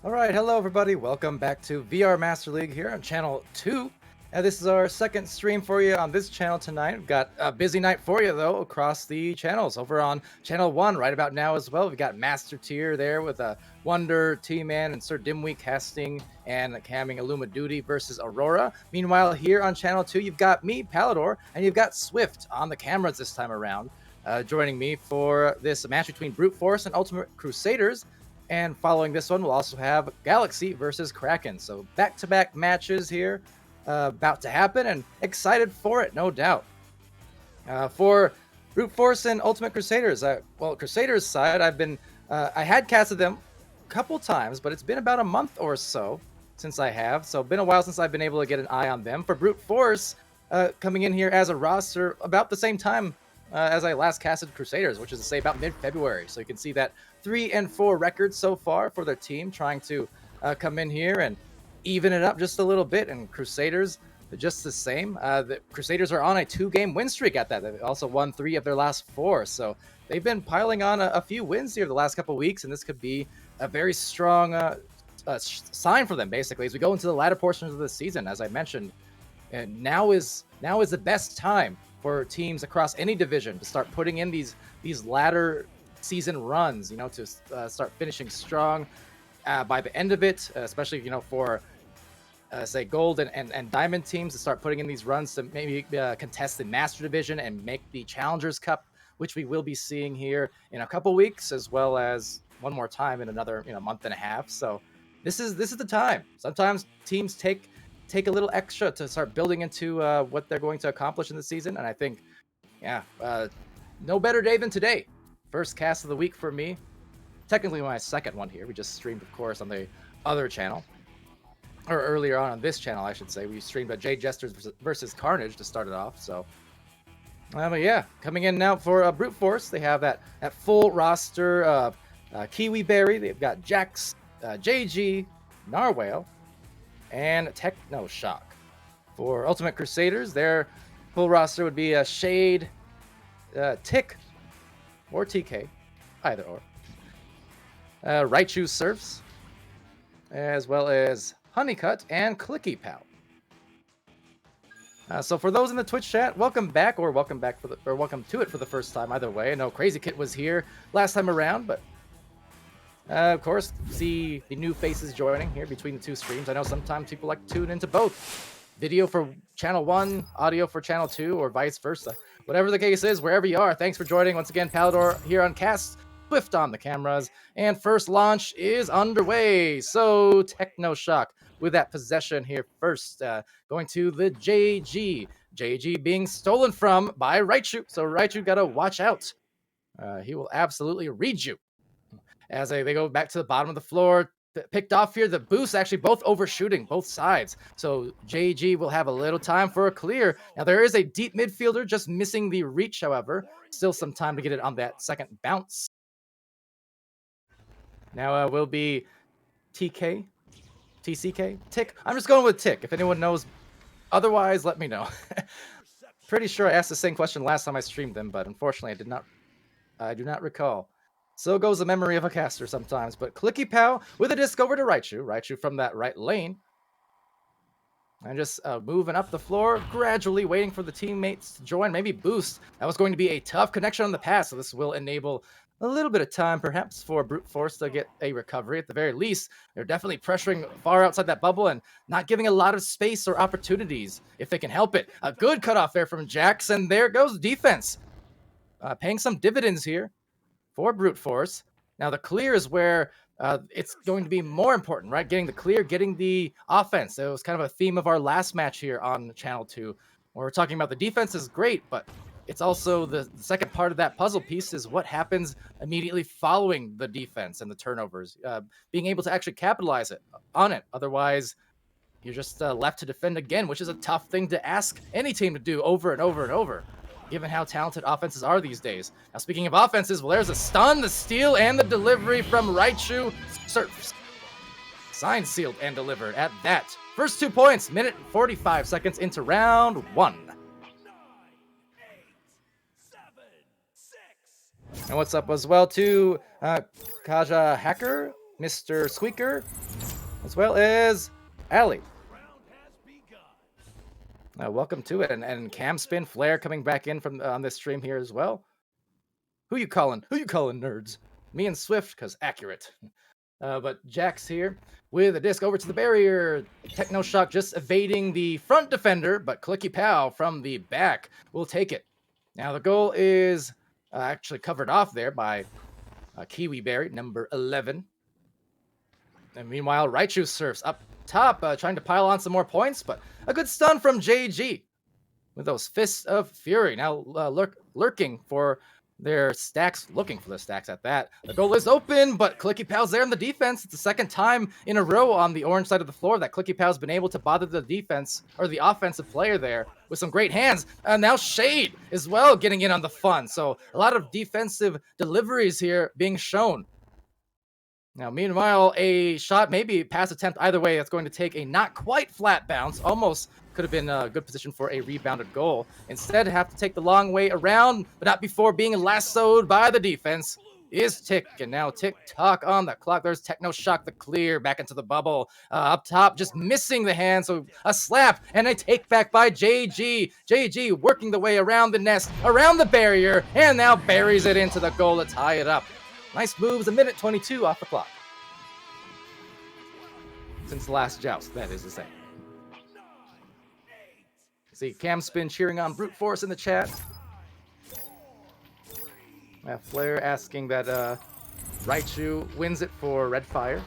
All right, hello everybody. Welcome back to VR Master League here on channel 2. This is our second stream for you on this channel tonight. We've got a busy night for you though across the channels. Over on channel 1 right about now as well. We've got Master Tier there with Wonder, T-Man, and Sir Dimwee casting and camming Illuma Duty versus Aurora. Meanwhile, here on channel 2, you've got me, Palidore, and you've got Swift on the cameras this time around. Joining me for this match between Brute Force and Ultimate Crusaders. And following this one, we'll also have Galaxie versus Kraken. So back-to-back matches here about to happen, and excited for it, no doubt. For Brute Force and Ultimate Crusaders, Crusaders side, I had casted them a couple times, but it's been about a month or so since I have. So been a while since I've been able to get an eye on them. For Brute Force, coming in here as a roster about the same time as I last casted Crusaders, which is to say about mid-February. So you can see that 3-4 record so far for their team, trying to come in here and even it up just a little bit. And Crusaders, just the same. The Crusaders are on a 2-game win streak at that. They've also won 3 of their last 4. So they've been piling on a few wins here the last couple of weeks, and this could be a very strong sign for them, basically, as we go into the latter portions of the season. As I mentioned, and now is the best time for teams across any division to start putting in these latter season runs, to start finishing strong by the end of it, especially, for say gold and diamond teams to start putting in these runs to maybe contest the master division and make the Challengers Cup, which we will be seeing here in a couple weeks, as well as one more time in another month and a half. So this is the time. Sometimes teams take a little extra to start building into what they're going to accomplish in the season. And I think, no better day than today. First cast of the week for me. Technically my second one here. We just streamed, of course, on the other channel. Or earlier on this channel, I should say. We streamed Jade Jesters versus Carnage to start it off. So, but yeah, coming in now for Brute Force. They have that full roster. Kiwi Berry. They've got Jax, JG, Narwhale, and Techno Shock. For Ultimate Crusaders, their full roster would be Shade, Tick, or TK, either or. Raichu Surfs, as well as Honeycut and Clicky Pal. So for those in the Twitch chat, welcome back, or welcome to it for the first time. Either way, I know Crazy Kit was here last time around, but of course, see the new faces joining here between the two streams. I know sometimes people like to tune into both. Video for channel 1, audio for channel 2, or vice versa. Whatever the case is, wherever you are, thanks for joining. Once again, Palidore here on Cast, Swift on the cameras, and first launch is underway. So, Techno Shock with that possession here first, going to the JG. JG being stolen from by Raichu, so Raichu gotta watch out. He will absolutely read you. As they go back to the bottom of the floor, picked off here. The boosts actually both overshooting both sides. So JG will have a little time for a clear. Now there is a deep midfielder just missing the reach, however. Still some time to get it on that second bounce. Now will be TK, TCK, Tick. I'm just going with Tick. If anyone knows otherwise, let me know. Pretty sure I asked the same question last time I streamed them, but unfortunately I do not recall. So goes the memory of a caster sometimes. But Clicky Pow with a disc over to Raichu. Raichu from that right lane. And just moving up the floor, gradually waiting for the teammates to join, maybe boost. That was going to be a tough connection on the pass, so this will enable a little bit of time, perhaps, for Brute Force to get a recovery. At the very least, they're definitely pressuring far outside that bubble and not giving a lot of space or opportunities, if they can help it. A good cutoff there from Jax, and there goes defense. Paying some dividends here for Brute Force. Now the clear is where it's going to be more important, right? Getting the clear, getting the offense. It was kind of a theme of our last match here on Channel 2, where we're talking about the defense is great, but it's also the second part of that puzzle piece is what happens immediately following the defense and the turnovers. Being able to actually capitalize on it. Otherwise, you're just left to defend again, which is a tough thing to ask any team to do over and over and over, given how talented offenses are these days. Now, speaking of offenses, well, there's a stun, the steal, and the delivery from Raichu. Signed, sealed, and delivered at that. First 2 points, minute 45 seconds into round 1. And what's up as well to Kaja Hacker, Mr. Squeaker, as well as Ali. Welcome to it, and Cam Spin Flare coming back in from on this stream here as well. Who you calling? Who you calling nerds? Me and Swift, cause accurate. But Jax here with a disc over to the barrier. Techno Shock just evading the front defender, but Clicky Pow from the back will take it. Now the goal is actually covered off there by Kiwi Berry, number 11. And meanwhile, Raichu surfs up top, trying to pile on some more points, but a good stun from JG with those Fists of Fury. Now lurking for their stacks, looking for the stacks at that. The goal is open, but Clicky Pow's there in the defense. It's the second time in a row on the orange side of the floor that Clicky Pow's been able to bother the defense, or the offensive player there, with some great hands. And now Shade as well getting in on the fun. So a lot of defensive deliveries here being shown. Now, meanwhile, a shot, maybe pass attempt either way, that's going to take a not quite flat bounce. Almost could have been a good position for a rebounded goal. Instead, have to take the long way around, but not before being lassoed by the defense. Is Tick, and now tick-tock on the clock. There's Techno Shock, the clear back into the bubble. Up top, just missing the hand, so a slap and a take back by JG. JG working the way around the nest, around the barrier, and now buries it into the goal to tie it up. Nice moves, a minute 22 off the clock. Since the last joust, that is to say. See Cam Spin cheering on Brute Force in the chat. Flare asking that Raichu wins it for Red Fire.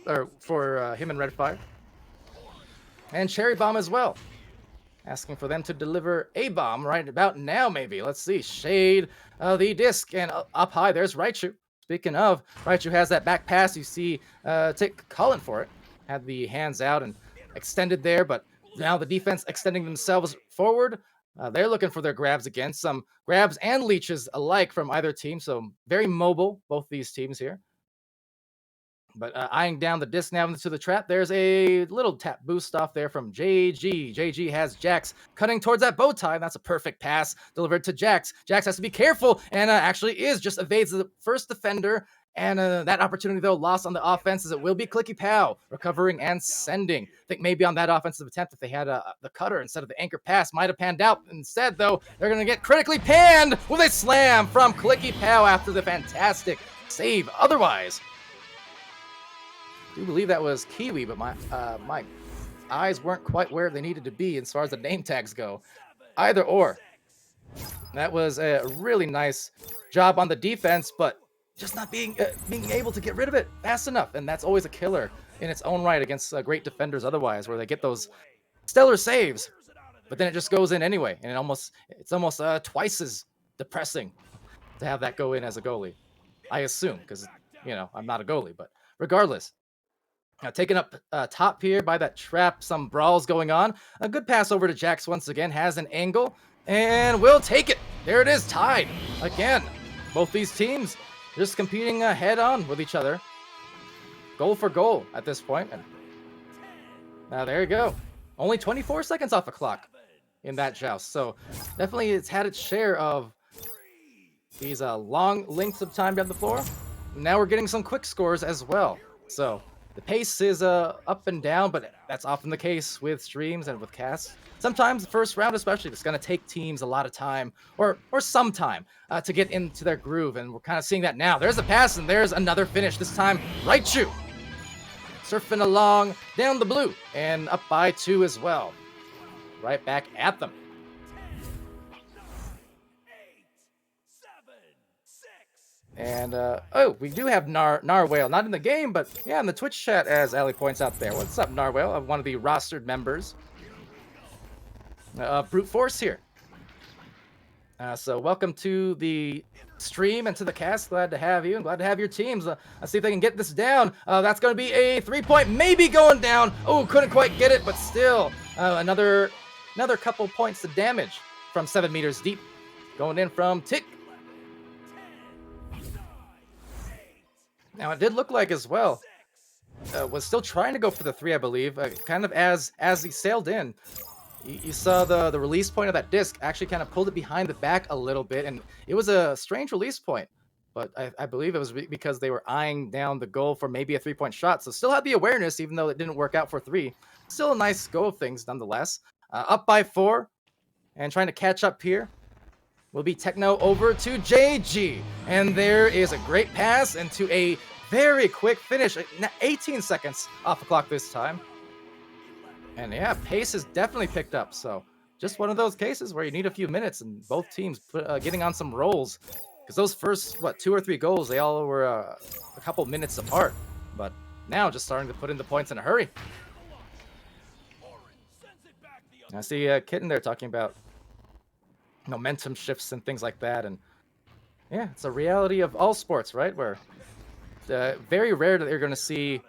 Or for him and Red Fire. And Cherry Bomb as well. Asking for them to deliver a bomb right about now, maybe. Let's see. Shade the disc, and up high, there's Raichu. Speaking of, Raichu has that back pass. You see Tick calling for it. Had the hands out and extended there, but now the defense extending themselves forward. They're looking for their grabs again. Some grabs and leeches alike from either team, so very mobile, both these teams here. But eyeing down the disc now into the trap, there's a little tap boost off there from JG. JG has Jax cutting towards that bow tie. That's a perfect pass delivered to Jax. Jax has to be careful, and actually just evades the first defender. And that opportunity, though, lost on the offense, as it will be Clicky Pow recovering and sending. I think maybe on that offensive attempt, if they had the cutter instead of the anchor pass, might have panned out. Instead, though, they're going to get critically panned with a slam from Clicky Pow after the fantastic save. Otherwise, I do believe that was Kiwi, but my eyes weren't quite where they needed to be as far as the name tags go. Either or. That was a really nice job on the defense, but just not being able to get rid of it fast enough. And that's always a killer in its own right against great defenders otherwise, where they get those stellar saves, but then it just goes in anyway. And it's almost twice as depressing to have that go in as a goalie, I assume, because, you know, I'm not a goalie. But regardless, now taken up top here by that trap, some brawls going on. A good pass over to Jax once again, has an angle, and will take it. There it is, tied again. Both these teams just competing head on with each other, goal for goal at this point. And now there you go. Only 24 seconds off the clock in that joust. So definitely it's had its share of these long lengths of time down the floor. Now we're getting some quick scores as well. So the pace is up and down, but that's often the case with streams and with casts. Sometimes the first round especially, it's going to take teams a lot of time, or some time, to get into their groove, and we're kind of seeing that now. There's a pass, and there's another finish. This time, Raichu surfing along down the blue, and up by 2 as well. Right back at them. And, we do have Narwhale, not in the game, but yeah, in the Twitch chat, as Ali points out there. What's up, Narwhale? One of the rostered members. Brute Force here. So welcome to the stream and to the cast. Glad to have you, and glad to have your teams. Let's see if they can get this down. That's going to be a 3-point, maybe going down. Oh, couldn't quite get it, but still another couple points of damage from 7 meters deep. Going in from Tick. Now, it did look like as well, was still trying to go for the 3, I believe, kind of as he sailed in. You saw the release point of that disc actually kind of pulled it behind the back a little bit, and it was a strange release point. but I believe it was because they were eyeing down the goal for maybe a 3-point shot. So still had the awareness, even though it didn't work out for 3. Still a nice go of things nonetheless. Up by 4 and trying to catch up here will be Techno over to JG. And there is a great pass into a very quick finish. 18 seconds off the clock this time. And yeah, pace has definitely picked up. So just one of those cases where you need a few minutes and both teams getting on some rolls. Because those first, 2 or 3 goals, they all were a couple minutes apart. But now just starting to put in the points in a hurry. I see Kitten there talking about momentum shifts and things like that. And yeah, it's a reality of all sports, right? Where very rare that you're going to see,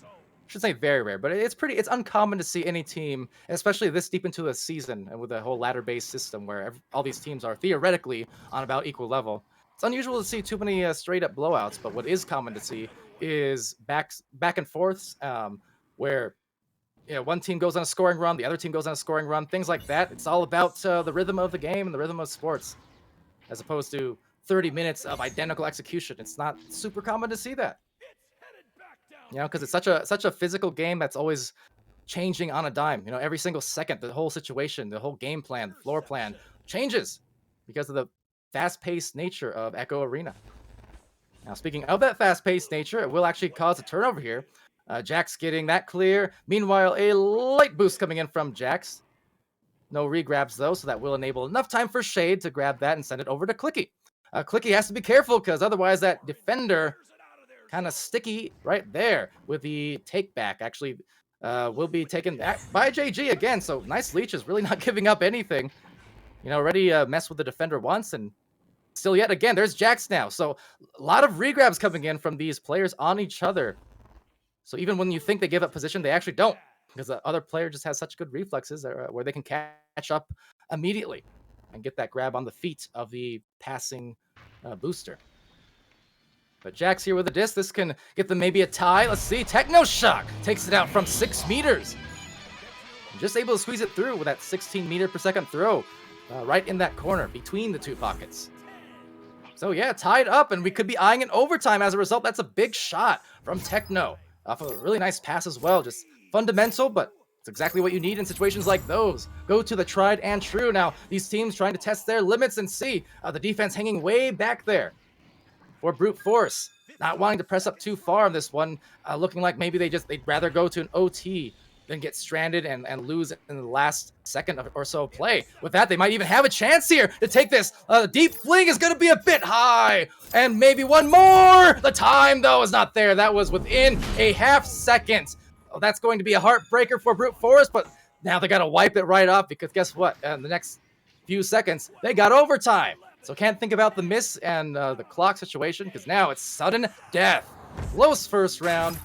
I should say very rare, but it's uncommon to see any team, especially this deep into a season and with a whole ladder-based system where all these teams are theoretically on about equal level. It's unusual to see too many straight-up blowouts, but what is common to see is back and forths where one team goes on a scoring run, the other team goes on a scoring run, things like that. It's all about the rhythm of the game and the rhythm of sports, as opposed to 30 minutes of identical execution. It's not super common to see that. Because it's such a physical game that's always changing on a dime. Every single second, the whole situation, the whole game plan, the floor plan changes because of the fast-paced nature of Echo Arena. Now, speaking of that fast-paced nature, it will actually cause a turnover here. Jax getting that clear. Meanwhile, a light boost coming in from Jax. No regrabs, though, so that will enable enough time for Shade to grab that and send it over to Clicky. Clicky has to be careful because otherwise that defender, kind of sticky right there with the take back, actually will be taken back by JG again. So nice leeches, really not giving up anything. Already messed with the defender once, and still yet again, there's Jax now. So a lot of regrabs coming in from these players on each other. So even when you think they give up position, they actually don't, because the other player just has such good reflexes where they can catch up immediately and get that grab on the feet of the passing booster. But Jax here with a disc. This can get them maybe a tie. Let's see. Techno Shock takes it out from 6 meters. Just able to squeeze it through with that 16 meter per second throw right in that corner between the 2 pockets. So yeah, tied up, and we could be eyeing an overtime as a result. That's a big shot from Techno off of a really nice pass as well. Just fundamental, but it's exactly what you need in situations like those. Go to the tried and true. Now, these teams trying to test their limits and see the defense hanging way back there for Brute Force. Not wanting to press up too far on this one, looking like maybe they'd rather go to an OT than get stranded and lose in the last second or so of play. With that, they might even have a chance here to take this. Deep fling is going to be a bit high, and maybe one more. The time, though, is not there. That was within a half second. Oh, that's going to be a heartbreaker for Brute Force, but now they got to wipe it right off, because guess what? In the next few seconds, they got overtime. So can't think about the miss and the clock situation, because now it's sudden death. Close first round,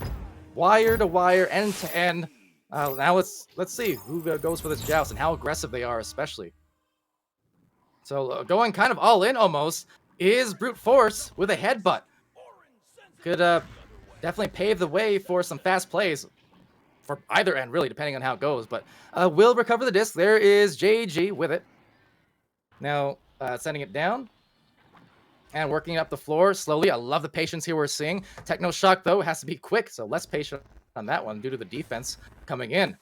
wire to wire, end to end. Now let's see who goes for this joust and how aggressive they are, especially. So going kind of all in almost is Brute Force with a headbutt. Could definitely pave the way for some fast plays for either end, really, depending on how it goes. But will recover the disc. There is JG with it. Now sending it down and working up the floor slowly. I love the patience here we're seeing. Techno Shock, though, has to be quick, so less patient on that one due to the defense coming in.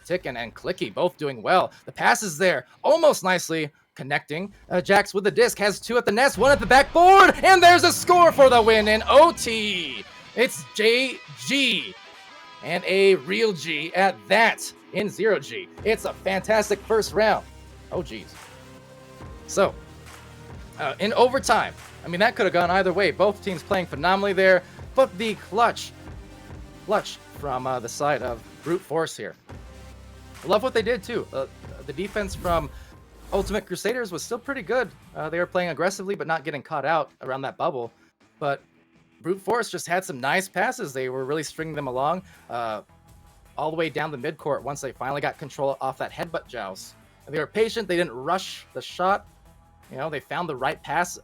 Tick and Clicky both doing well. The pass is there, almost nicely connecting. Jax with the disc has 2 at the nest, 1 at the backboard, and there's a score for the win in OT. It's JG, and a real G at that in 0G. It's a fantastic first round. Oh, geez. So, in overtime, I mean, that could have gone either way. Both teams playing phenomenally there, but the clutch from the side of Brute Force here. I love what they did, too. The defense from Ultimate Crusaders was still pretty good. They were playing aggressively, but not getting caught out around that bubble. But Brute Force just had some nice passes. They were really stringing them along all the way down the midcourt once they finally got control off that headbutt joust. And they were patient. They didn't rush the shot. They found the right pass.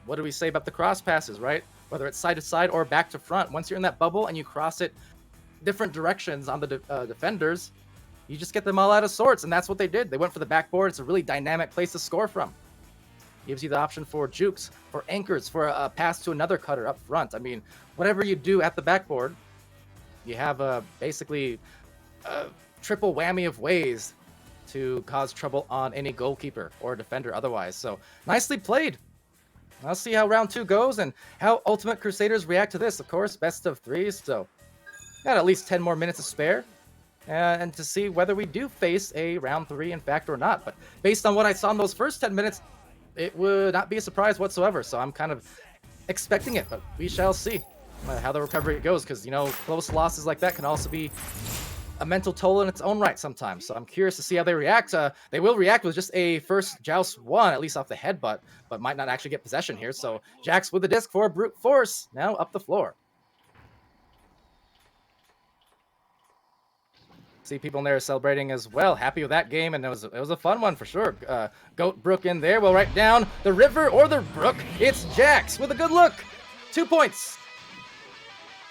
What do we say about the cross passes, right? Whether it's side to side or back to front. Once you're in that bubble and you cross it different directions on the defenders, you just get them all out of sorts, and that's what they did. They went for the backboard. It's a really dynamic place to score from. gives you the option for jukes, for anchors, for a pass to another cutter up front. I mean, whatever you do at the backboard, you have basically a triple whammy of ways to cause trouble on any goalkeeper or defender otherwise. So nicely played. Let's see how round 2 goes and how Ultimate Crusaders react to this. Of course, best of 3, so got at least 10 more minutes to spare. And to see whether we do face a round 3 in fact or not. But based on what I saw in those first 10 minutes, it would not be a surprise whatsoever. So I'm kind of expecting it, but we shall see how the recovery goes, because, you know, close losses like that can also be a mental toll in its own right sometimes. So I'm curious to see how they react. They will react with just a first joust 1, at least off the headbutt, but might not actually get possession here. So Jax with the disc for brute force, now up the floor. See people in there celebrating as well, happy with that game, and it was a fun one for sure. Goat Brook in there, will right down the river or the brook. It's Jax with a good look. 2 points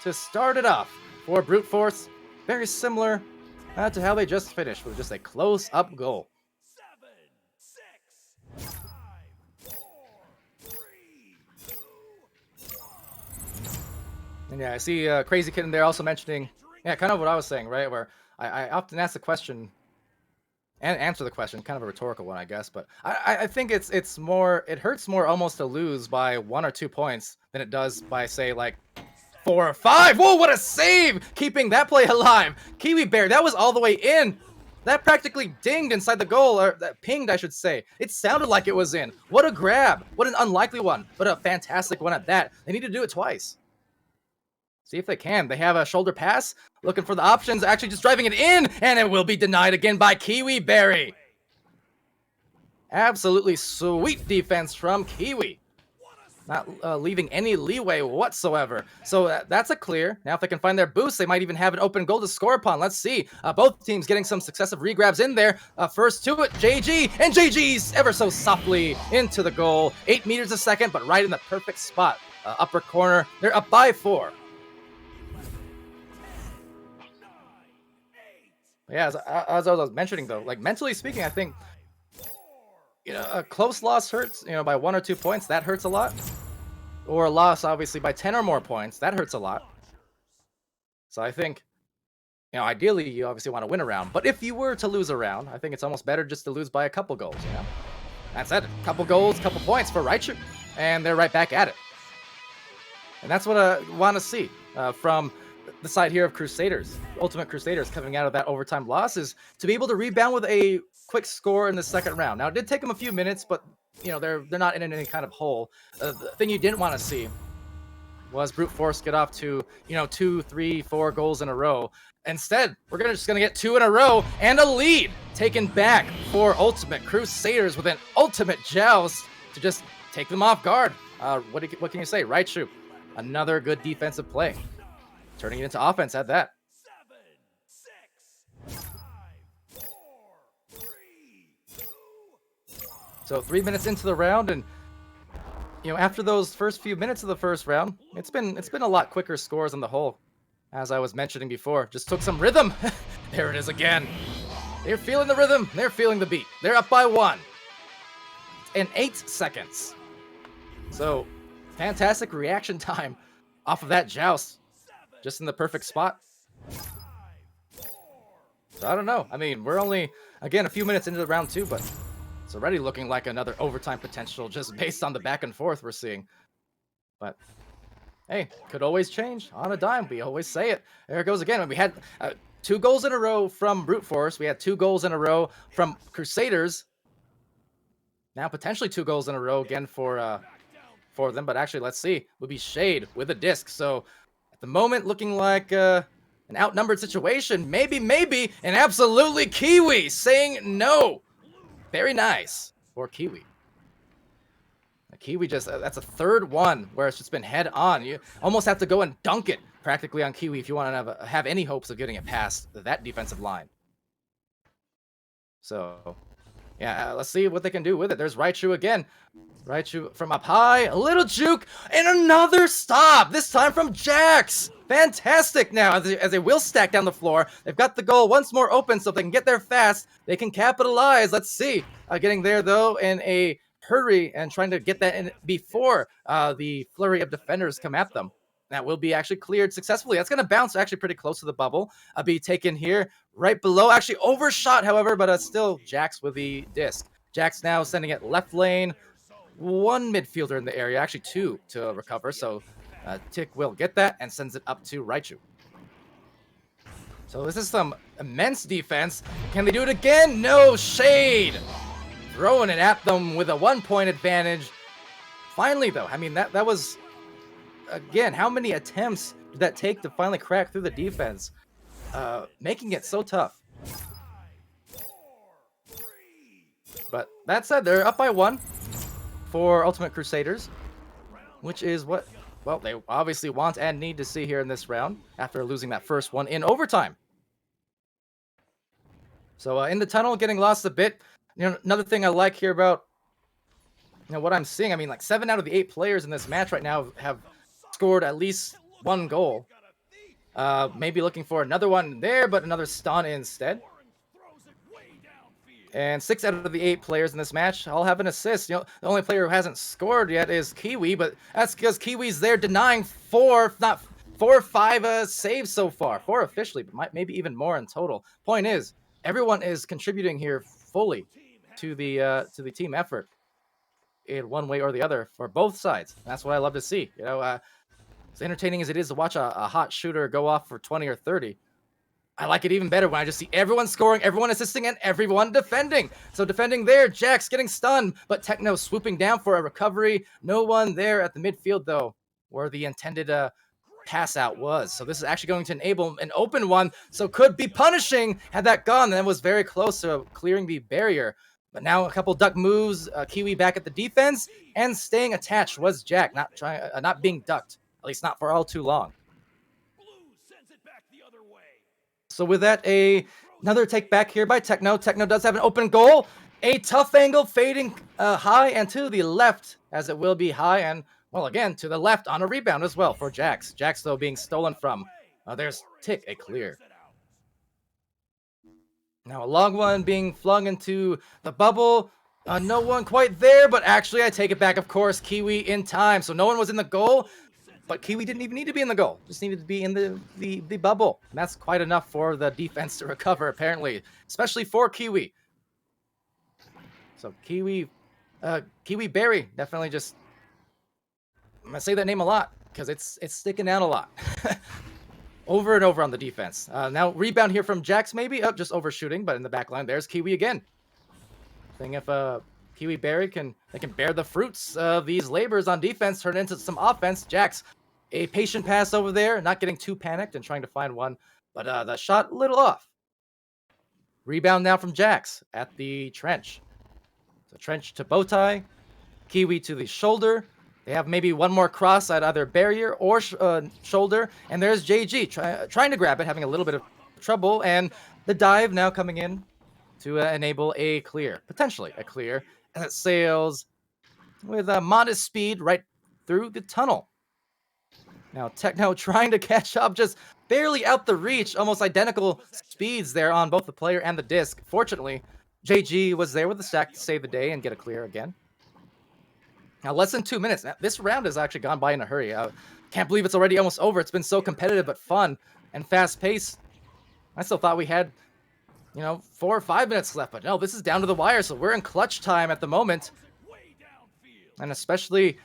to start it off for brute force. Very similar to how they just finished, with just a close-up goal. 7, 6, 5, 4, 3, 2, 1. And yeah, I see Crazy Kid in there also mentioning, yeah, kind of what I was saying, right? Where I often ask the question and answer the question, kind of a rhetorical one, I guess. But I think it's more, it hurts more almost to lose by 1 or 2 points than it does by, say, like 4 or 5. Whoa, what a save! Keeping that play alive. Kiwi Bear, that was all the way in. That practically dinged inside the goal, or that pinged, I should say. It sounded like it was in. What a grab. What an unlikely one, but a fantastic one at that. They need to do it twice. See if they can. They have a shoulder pass, looking for the options, actually just driving it in, and it will be denied again by Kiwi Berry. Absolutely sweet defense from Kiwi. Not leaving any leeway whatsoever. So that's a clear. Now if they can find their boost, they might even have an open goal to score upon. Let's see. Both teams getting some successive regrabs in there. First to it, JG, and JG's ever so softly into the goal. 8 meters a second, but right in the perfect spot. Upper corner. They're up by 4. Yeah, as I was mentioning, though, like, mentally speaking, I think, you know, a close loss hurts, you know, by 1 or 2 points. That hurts a lot. Or a loss, obviously, by 10 or more points. That hurts a lot. So I think, you know, ideally, you obviously want to win a round. But if you were to lose a round, I think it's almost better just to lose by a couple goals, you know? That's it. Couple goals, couple points for Raichu. And they're right back at it. And that's what I want to see from the side here of Crusaders, Ultimate Crusaders, coming out of that overtime loss, is to be able to rebound with a quick score in the second round. Now, it did take them a few minutes, but, you know, they're not in any kind of hole. The thing you didn't want to see was brute force get off to, you know, 2, 3, 4 goals in a row. Instead, we're just gonna get 2 in a row and a lead taken back for Ultimate Crusaders with an ultimate joust to just take them off guard. What can you say? Raichu, another good defensive play, turning it into offense at that. 7, 6, 5, 4, 3, 2, 1. So 3 minutes into the round, and, you know, after those first few minutes of the first round, it's been a lot quicker scores on the whole. As I was mentioning before, just took some rhythm. There it is again. They're feeling the rhythm. They're feeling the beat. They're up by 1 in 8 seconds. So fantastic reaction time off of that joust, just in the perfect spot. So I don't know. I mean, we're only, again, a few minutes into the round 2, but it's already looking like another overtime potential just based on the back and forth we're seeing. But hey, could always change on a dime. We always say it. There it goes again. We had 2 goals in a row from brute force. We had 2 goals in a row from Crusaders. Now potentially 2 goals in a row again for them. But actually, let's see. Would be Shade with a disc. So at the moment, looking like an outnumbered situation. Maybe, and absolutely Kiwi saying no. Very nice for Kiwi. Kiwi just, that's a third one where it's just been head on. You almost have to go and dunk it practically on Kiwi if you want to have any hopes of getting it past that defensive line. So, yeah, let's see what they can do with it. There's Raichu again. Raichu from up high, a little juke, and another stop, this time from Jax. Fantastic now, as they will stack down the floor. They've got the goal once more open, so if they can get there fast, they can capitalize. Let's see. Getting there, though, in a hurry and trying to get that in before the flurry of defenders come at them. That will be actually cleared successfully. That's going to bounce actually pretty close to the bubble. Be taken here right below. Actually overshot, however, but still Jax with the disc. Jax now sending it left lane. One midfielder in the area, actually two to recover. So Tick will get that and sends it up to Raichu. So this is some immense defense. Can they do it again? No, Shade. Throwing it at them with a 1-point advantage. Finally, though, I mean, that was, again, how many attempts did that take to finally crack through the defense? Making it so tough. But that said, they're up by 1 for Ultimate Crusaders, which is what, well, they obviously want and need to see here in this round after losing that first one in overtime. So in the tunnel, getting lost a bit. You know, another thing I like here about, you know, what I'm seeing, I mean, like 7 out of the 8 players in this match right now have scored at least 1 goal. Maybe looking for another one there, but another stun instead. And 6 out of the 8 players in this match all have an assist. You know, the only player who hasn't scored yet is Kiwi, but that's because Kiwi's there denying 4, if not 4 or 5 saves so far. 4 officially, but maybe even more in total. Point is, everyone is contributing here fully to the team effort in one way or the other for both sides. That's what I love to see. You know, as entertaining as it is to watch a hot shooter go off for 20 or 30, I like it even better when I just see everyone scoring, everyone assisting, and everyone defending. So defending there, Jax getting stunned, but Techno swooping down for a recovery. No one there at the midfield, though, where the intended pass out was. So this is actually going to enable an open one, so could be punishing had that gone. That was very close to clearing the barrier. But now a couple duck moves, Kiwi back at the defense, and staying attached was Jack, not being ducked, at least not for all too long. So with that, another take back here by Techno. Techno does have an open goal. A tough angle fading high and to the left, as it will be high and, well, again, to the left on a rebound as well for Jax. Jax, though, being stolen from. There's Tick, a clear. Now a long one being flung into the bubble. No one quite there, but actually I take it back, of course. Kiwi in time. So no one was in the goal. But Kiwi didn't even need to be in the goal. Just needed to be in the bubble. And that's quite enough for the defense to recover, apparently. Especially for Kiwi. So Kiwi Berry, definitely just... I'm going to say that name a lot, because it's sticking out a lot. Over and over on the defense. Now rebound here from Jax, maybe. Just overshooting, but in the back line, there's Kiwi again. Thing if Kiwi Berry can bear the fruits of these labors on defense, turn into some offense. Jax, a patient pass over there, not getting too panicked and trying to find one, but the shot a little off. Rebound now from Jax at the trench. So trench to Bowtie, Kiwi to the shoulder. They have maybe one more cross at either barrier or shoulder, and there's JG trying to grab it, having a little bit of trouble, and the dive now coming in to enable a clear, potentially a clear, as it sails with a modest speed right through the tunnel. Now Techno trying to catch up, just barely out the reach, almost identical speeds there on both the player and the disc. Fortunately, JG was there with the stack to save the day and get a clear again. Now less than 2 minutes. Now, this round has actually gone by in a hurry. Can't believe it's already almost over. It's been so competitive but fun and fast paced. I still thought we had, 4 or 5 minutes left, but no, this is down to the wire, so we're in clutch time at the moment. And especially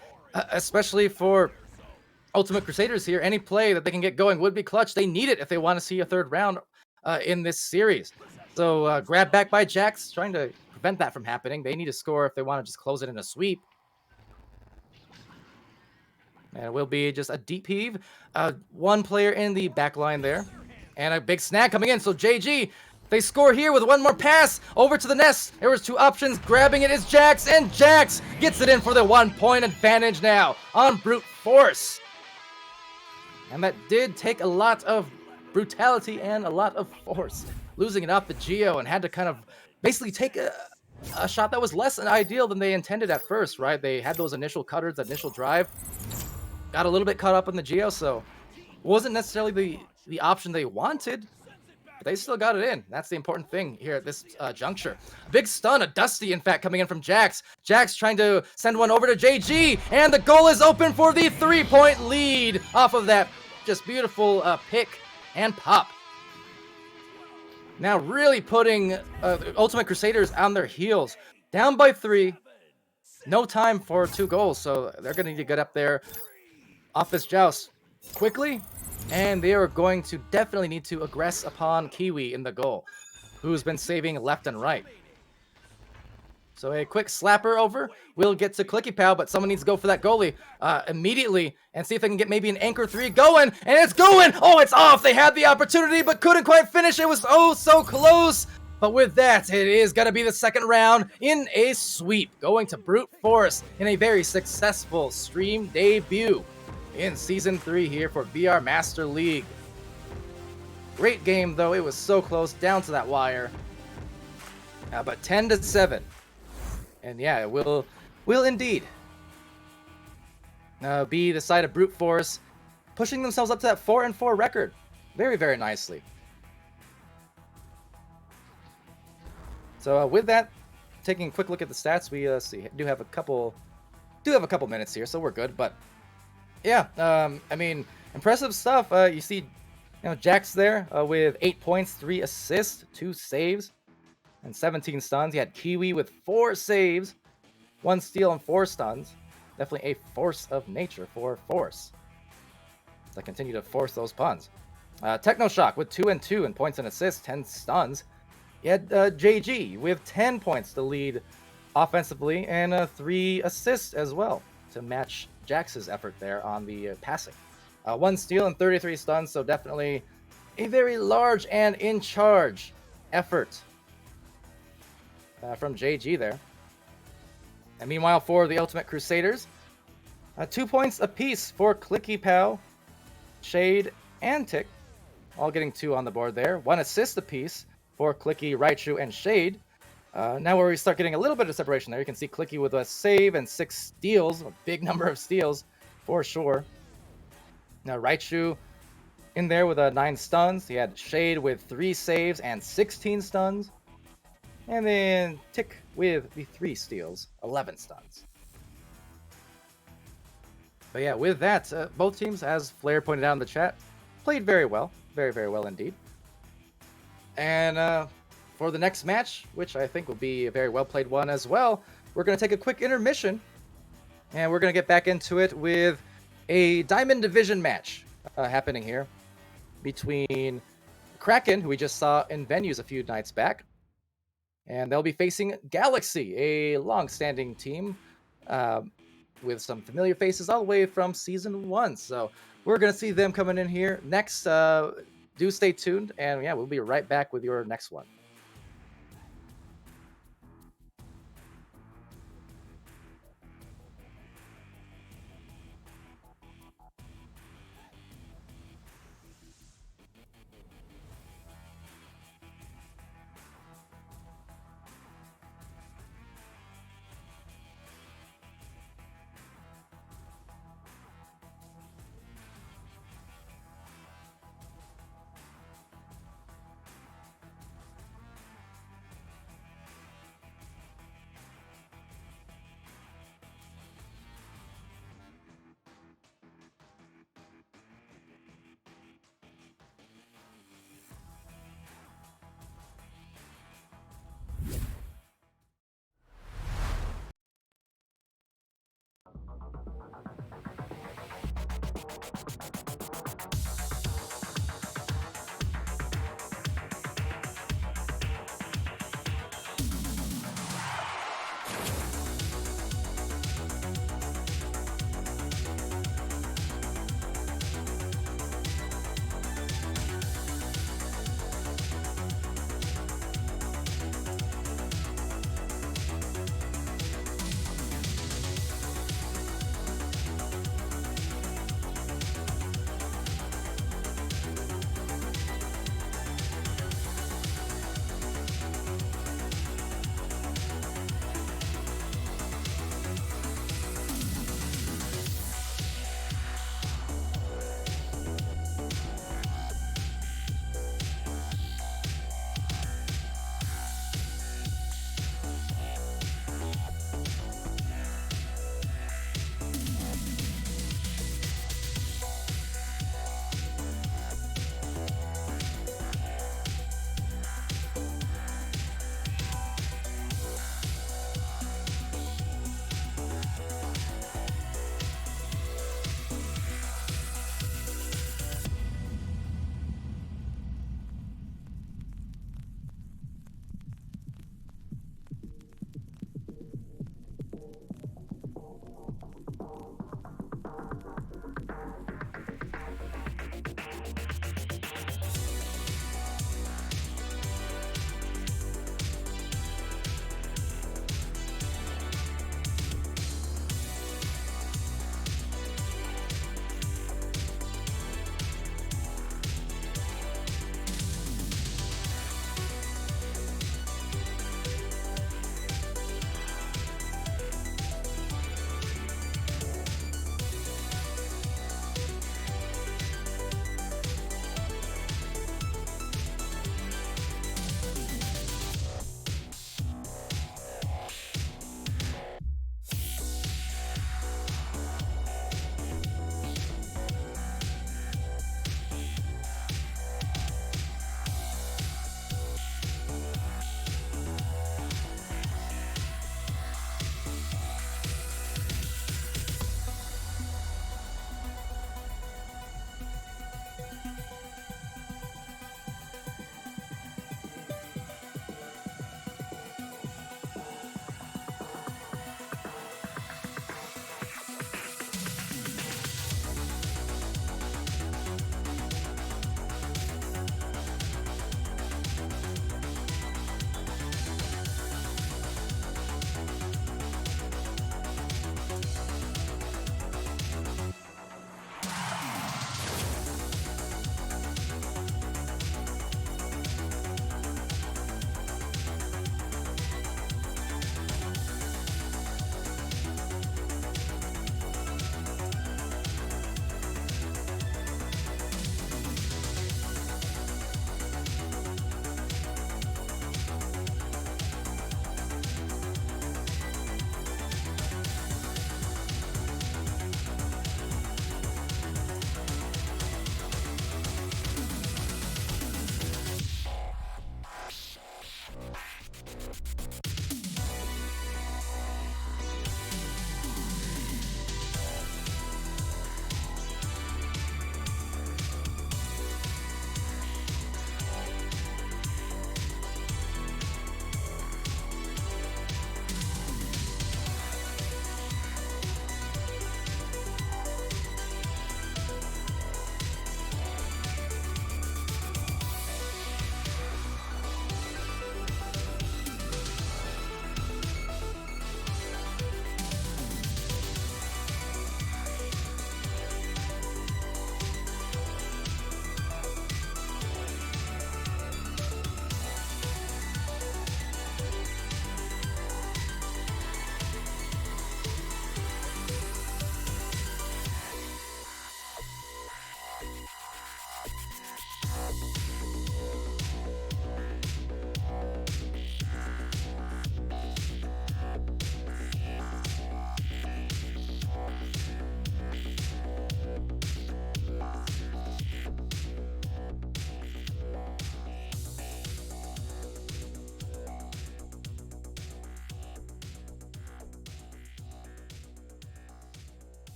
for Ultimate Crusaders here, any play that they can get going would be clutch. They need it if they want to see a third round in this series. So grab back by Jax, trying to prevent that from happening. They need to score if they want to just close it in a sweep. And it will be just a deep heave. One player in the back line there. And a big snag coming in. So JG, they score here with one more pass over to the nest. There was 2 options. Grabbing it is Jax, and Jax gets it in for the 1-point advantage now on brute force. And that did take a lot of brutality and a lot of force. Losing it off the Geo and had to kind of basically take a shot that was less than ideal than they intended at first, right? They had those initial cutters, that initial drive. Got a little bit caught up in the Geo, so wasn't necessarily the option they wanted. but they still got it in. That's the important thing here at this juncture. A big stun, a Dusty, in fact, coming in from Jax. Jax trying to send one over to JG, and the goal is open for the 3-point lead off of that just beautiful pick and pop. Now really putting Ultimate Crusaders on their heels. Down by 3. No time for 2 goals, so they're going to need to get up there off this joust quickly. And they are going to definitely need to aggress upon Kiwi in the goal, who's been saving left and right. So a quick slapper over will get to Clicky Pal, but someone needs to go for that goalie immediately and see if they can get maybe an anchor 3 going, and it's going! Oh, it's off! They had the opportunity, but couldn't quite finish. It was oh so close! But with that, it is going to be the second round in a sweep, going to Brute Force in a very successful stream debut in Season 3 here for VR Master League. Great game, though. It was so close, down to that wire. But 10-7. And yeah, it will indeed be the side of Brute Force, pushing themselves up to that 4-4 record very, very nicely. So with that, taking a quick look at the stats, we do have a couple minutes here, so we're good. But yeah, I mean, impressive stuff. You see, Jax there with 8 points, 3 assists, 2 saves, and 17 stuns. He had Kiwi with 4 saves, 1 steal, and 4 stuns. Definitely a force of nature for Force. So I continue to force those puns. Technoshock with 2 and 2 in points and assists, 10 stuns. He had JG with 10 points to lead offensively and 3 assists as well to match Jax's effort there on the passing. 1 steal and 33 stuns, so definitely a very large and in charge effort from JG there. And meanwhile, for the Ultimate Crusaders, 2 points apiece for Clicky Pal, Shade, and Tick, all getting 2 on the board there. 1 assist apiece for Clicky, Raichu, and Shade. Now where we start getting a little bit of separation there, you can see Clicky with a save and 6 steals, a big number of steals for sure. Now Raichu in there with 9 stuns. He had Shade with 3 saves and 16 stuns. And then Tick with the 3 steals, 11 stuns. But yeah, with that, both teams, as Flair pointed out in the chat, played very well. Very, very well indeed. And for the next match, which I think will be a very well-played one as well, we're going to take a quick intermission. And we're going to get back into it with a Diamond Division match happening here between Kraken, who we just saw in venues a few nights back. And they'll be facing Galaxie, a long-standing team with some familiar faces all the way from Season 1. So we're going to see them coming in here next. Do stay tuned, and yeah, we'll be right back with your next one.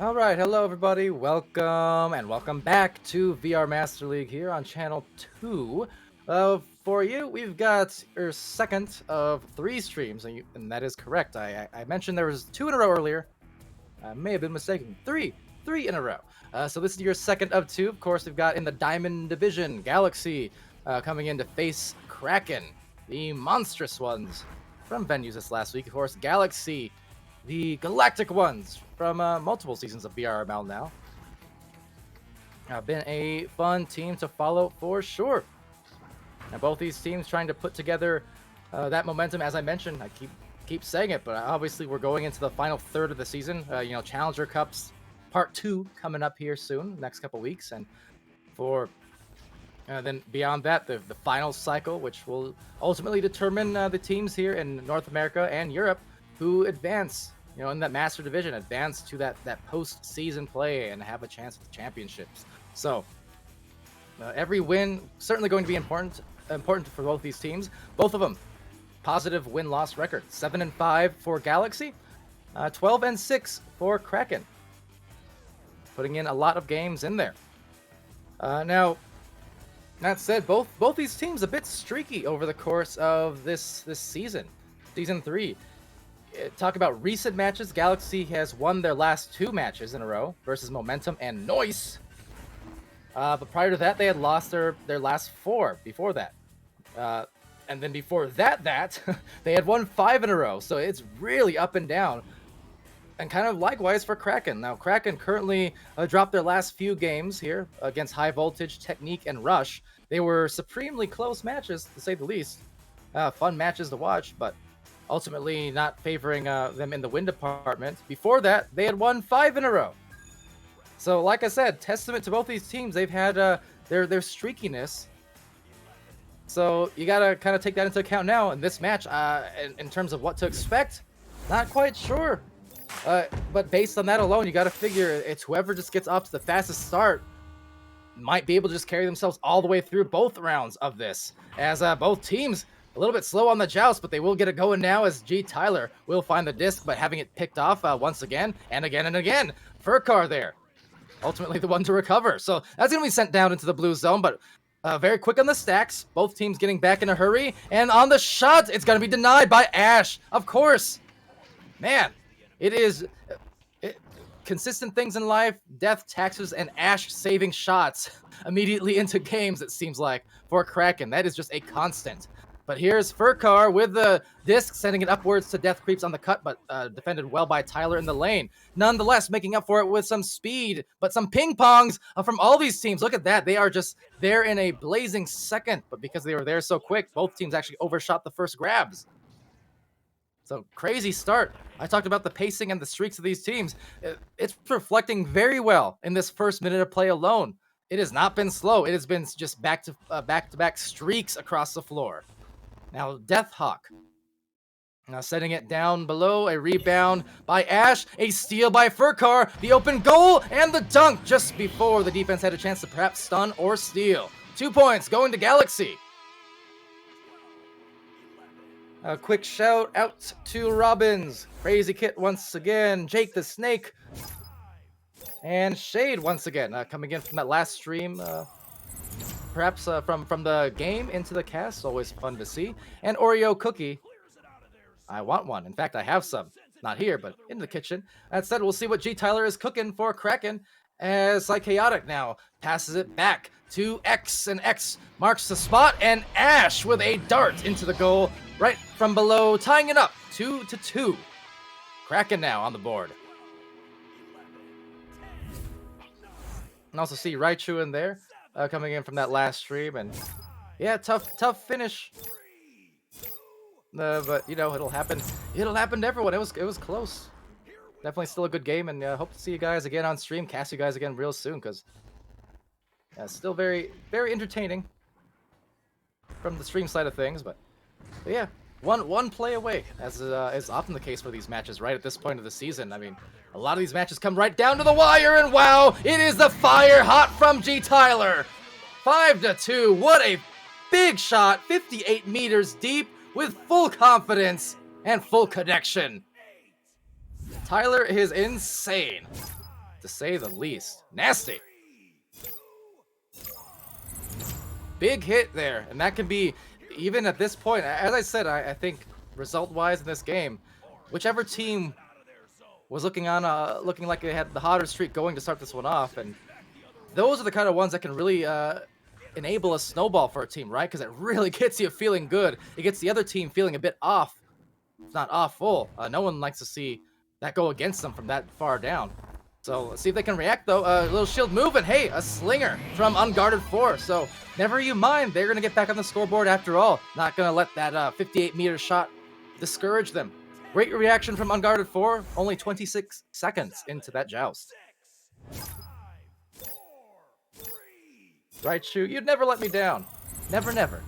All right, hello everybody. Welcome back to VR Master League here on channel 2. For you, we've got your second of 3 streams, and that is correct. I mentioned there was 2 in a row earlier. I may have been mistaken. Three in a row. So this is your second of 2. Of course, we've got in the Diamond Division, Galaxie coming in to face Kraken, the monstrous ones from venues this last week. Of course, Galaxie, the galactic ones from multiple seasons of VRML now. Been a fun team to follow for sure. Now, both these teams trying to put together that momentum. As I mentioned, I keep saying it, but obviously we're going into the final third of the season. Challenger Cups Part 2 coming up here soon, next couple weeks, and for then beyond that, the final cycle, which will ultimately determine the teams here in North America and Europe who advance, in that Master Division, advance to that post-season play and have a chance at the championships. So every win certainly going to be important for both these teams. Both of them positive win-loss record: 7-5 for Galaxie, 12-6 for Kraken. Putting in a lot of games in there. Now, that said, both these teams a bit streaky over the course of this season, season 3. Talk about recent matches. Galaxie has won their last 2 matches in a row versus Momentum and Noise. But prior to that, they had lost their last 4 before that. And then before that, they had won 5 in a row. So it's really up and down. And kind of likewise for Kraken. Now, Kraken currently dropped their last few games here against High Voltage, Technique, and Rush. They were supremely close matches, to say the least. Fun matches to watch, but ultimately not favoring them in the win department. Before that, they had won 5 in a row. So, like I said, testament to both these teams. They've had their streakiness. So you gotta kind of take that into account now in this match. In terms of what to expect, not quite sure. But based on that alone, you got to figure it's whoever just gets off to the fastest start might be able to just carry themselves all the way through both rounds of this. As both teams a little bit slow on the joust, but they will get it going now as G. Tyler will find the disc, but having it picked off once again and again and again. Furcar there, ultimately the one to recover. So that's going to be sent down into the blue zone, but very quick on the stacks. Both teams getting back in a hurry. And on the shot, it's going to be denied by Ash. Of course. Man. It is consistent things in life: death, taxes, and Ash saving shots immediately into games, it seems like, for Kraken. That is just a constant. But here's Furcar with the disc, sending it upwards to Death Creeps on the cut, but defended well by Tyler in the lane. Nonetheless, making up for it with some speed, but some ping-pongs from all these teams. Look at that. They are just there in a blazing second, but because they were there so quick, both teams actually overshot the first grabs. So, crazy start. I talked about the pacing and the streaks of these teams. It's reflecting very well in this first minute of play alone. It has not been slow. It has been just back-to-back streaks across the floor. Now, Deathhawk. Now, setting it down below. A rebound by Ash. A steal by Furcar. The open goal and the dunk just before the defense had a chance to perhaps stun or steal. 2 points going to Galaxie. A quick shout out to Robbins, Crazy Kit once again, Jake the Snake, and Shade once again, coming in from that last stream, perhaps from the game into the cast, always fun to see. And Oreo Cookie, I want one. In fact, I have some. Not here, but in the kitchen. That said, we'll see what G. Tyler is cooking for Kraken, as Psychaotic now passes it back to X, and X marks the spot, and Ash with a dart into the goal right from below, tying it up 2-2. Kraken now on the board. And also see Raichu in there, coming in from that last stream, and yeah, tough finish. But it'll happen. It'll happen to everyone. It was close. Definitely still a good game, and hope to see you guys again on stream. Cast you guys again real soon, because still very, very entertaining from the stream side of things. But yeah, one play away, as is often the case for these matches right at this point of the season. I mean, a lot of these matches come right down to the wire, and wow, it is the fire hot from G. Tyler. 5-2. What a big shot, 58 meters deep, with full confidence and full connection. Tyler is insane. to say the least. Nasty. Big hit there, and that can be, even at this point, as I said, I think result-wise in this game, whichever team was looking like they had the hotter streak going to start this one off, and those are the kind of ones that can really enable a snowball for a team, right? Because it really gets you feeling good. It gets the other team feeling a bit off, if not awful. No one likes to see that go against them from that far down. So let's see if they can react, though. A little shield move, and hey, a slinger from Unguarded 4. So never you mind. They're going to get back on the scoreboard after all. Not going to let that 58-meter shot discourage them. Great reaction from Unguarded 4. Only 26 seconds into that joust. Right, Shu? You'd never let me down. Never, never.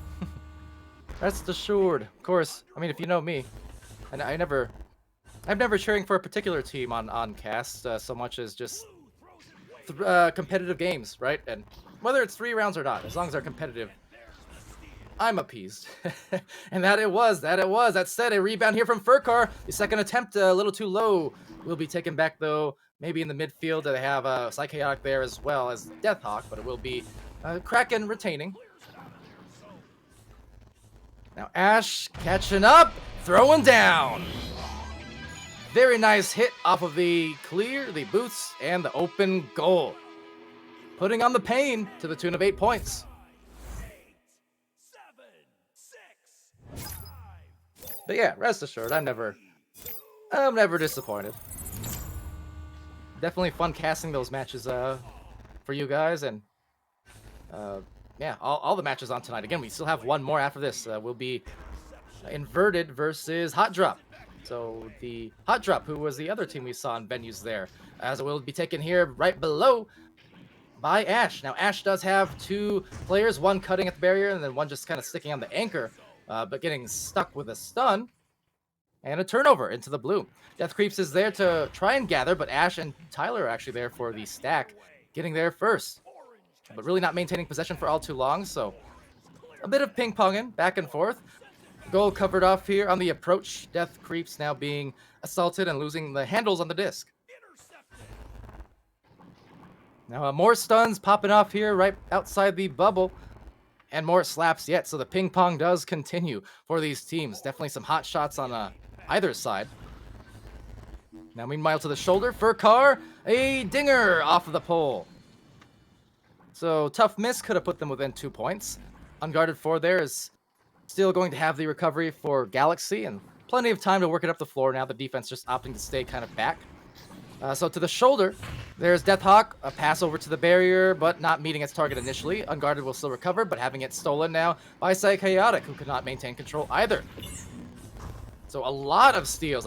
Rest assured. Of course, I mean, if you know me, and I'm never cheering for a particular team on cast so much as just competitive games, right? And whether it's 3 rounds or not, as long as they're competitive, I'm appeased. And that it was. That said, a rebound here from Furcar. The second attempt a little too low. Will be taken back, though, maybe in the midfield. They have Psychaotic there as well as Deathhawk, but it will be Kraken retaining. Now Ash catching up, throwing down. Very nice hit off of the clear, the boots, and the open goal. Putting on the pain to the tune of 8 points. But yeah, rest assured, I'm never disappointed. Definitely fun casting those matches for you guys, and yeah, all the matches on tonight. Again, we still have one more after this. Will be Inverted versus Hot Drop. So the Hot Drop, who was the other team we saw in venues there, as it will be taken here right below by Ash. Now Ash does have 2 players, one cutting at the barrier and then one just kind of sticking on the anchor, but getting stuck with a stun. And a turnover into the blue. Death Creeps is there to try and gather, but Ash and Tyler are actually there for the stack, getting there first. But really not maintaining possession for all too long, so a bit of ping-ponging back and forth. Goal covered off here on the approach. Death Creeps now being assaulted and losing the handles on the disc. Now more stuns popping off here right outside the bubble. And more slaps yet, so the ping-pong does continue for these teams. Definitely some hot shots on either side. Now meanwhile to the shoulder, Furcar, a dinger off of the pole. So tough miss, could have put them within 2 points. Unguarded 4 there is still going to have the recovery for Galaxie, and plenty of time to work it up the floor now. The defense just opting to stay kind of back. So to the shoulder, there's Deathhawk, a pass over to the barrier, but not meeting its target initially. Unguarded will still recover, but having it stolen now by Psychaotic, who could not maintain control either. So a lot of steals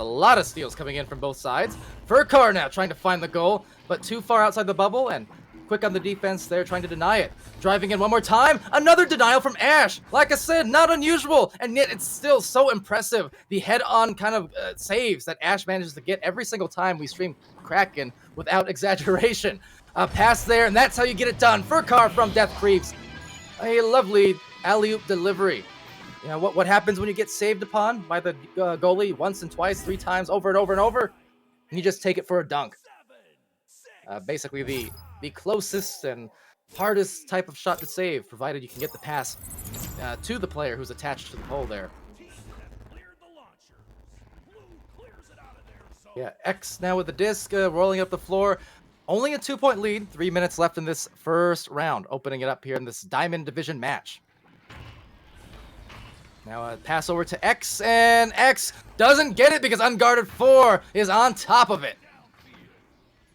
coming in from both sides. Furcar now trying to find the goal, but too far outside the bubble, and quick on the defense there, trying to deny it. Driving in one more time, another denial from Ash. Like I said, not unusual, and yet it's still so impressive. The head-on kind of saves that Ash manages to get every single time we stream Kraken without exaggeration. Pass there, and that's how you get it done. Furcar from Death Creeps. A lovely alley-oop delivery. You know, what happens when you get saved upon by the goalie once and twice, 3 times, over and over and over? And you just take it for a dunk. Basically the closest and hardest type of shot to save, provided you can get the pass to the player who's attached to the pole there. Yeah, X now with the disc, rolling up the floor. Only a 2-point lead, 3 minutes left in this first round, opening it up here in this Diamond Division match. Now a pass over to X, and X doesn't get it because Unguarded 4 is on top of it.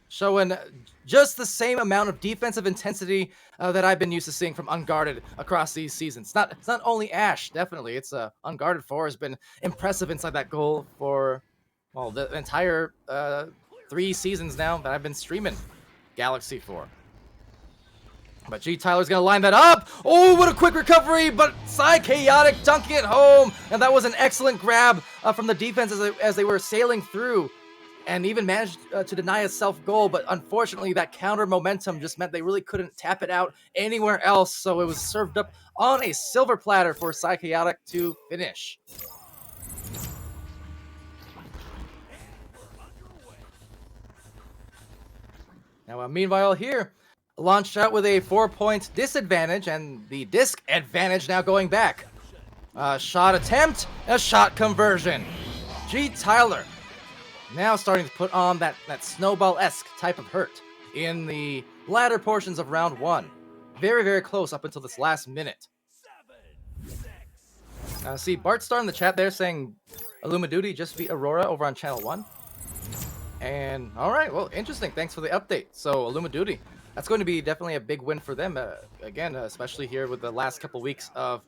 Showing just the same amount of defensive intensity that I've been used to seeing from Unguarded across these seasons. It's not only Ash, definitely. It's Unguarded 4 has been impressive inside that goal for, well, the entire 3 seasons now that I've been streaming Galaxie 4. But G Tyler's gonna line that up. Oh, what a quick recovery, but Psychaotic dunking it home. And that was an excellent grab from the defense as they were sailing through, and even managed to deny a self-goal. But unfortunately, that counter momentum just meant they really couldn't tap it out anywhere else. So it was served up on a silver platter for Psychaotic to finish. Now, meanwhile here, launched out with a 4-point disadvantage, and the disc advantage now going back. Shot attempt, a shot conversion. G. Tyler now starting to put on that snowball-esque type of hurt in the latter portions of round 1. Very, very close up until this last minute. See, Bart Star in the chat there saying Illuma Duty just beat Aurora over on Channel 1. And, alright, well, interesting. Thanks for the update. So, Illuma Duty, that's going to be definitely a big win for them. Again, especially here with the last couple weeks of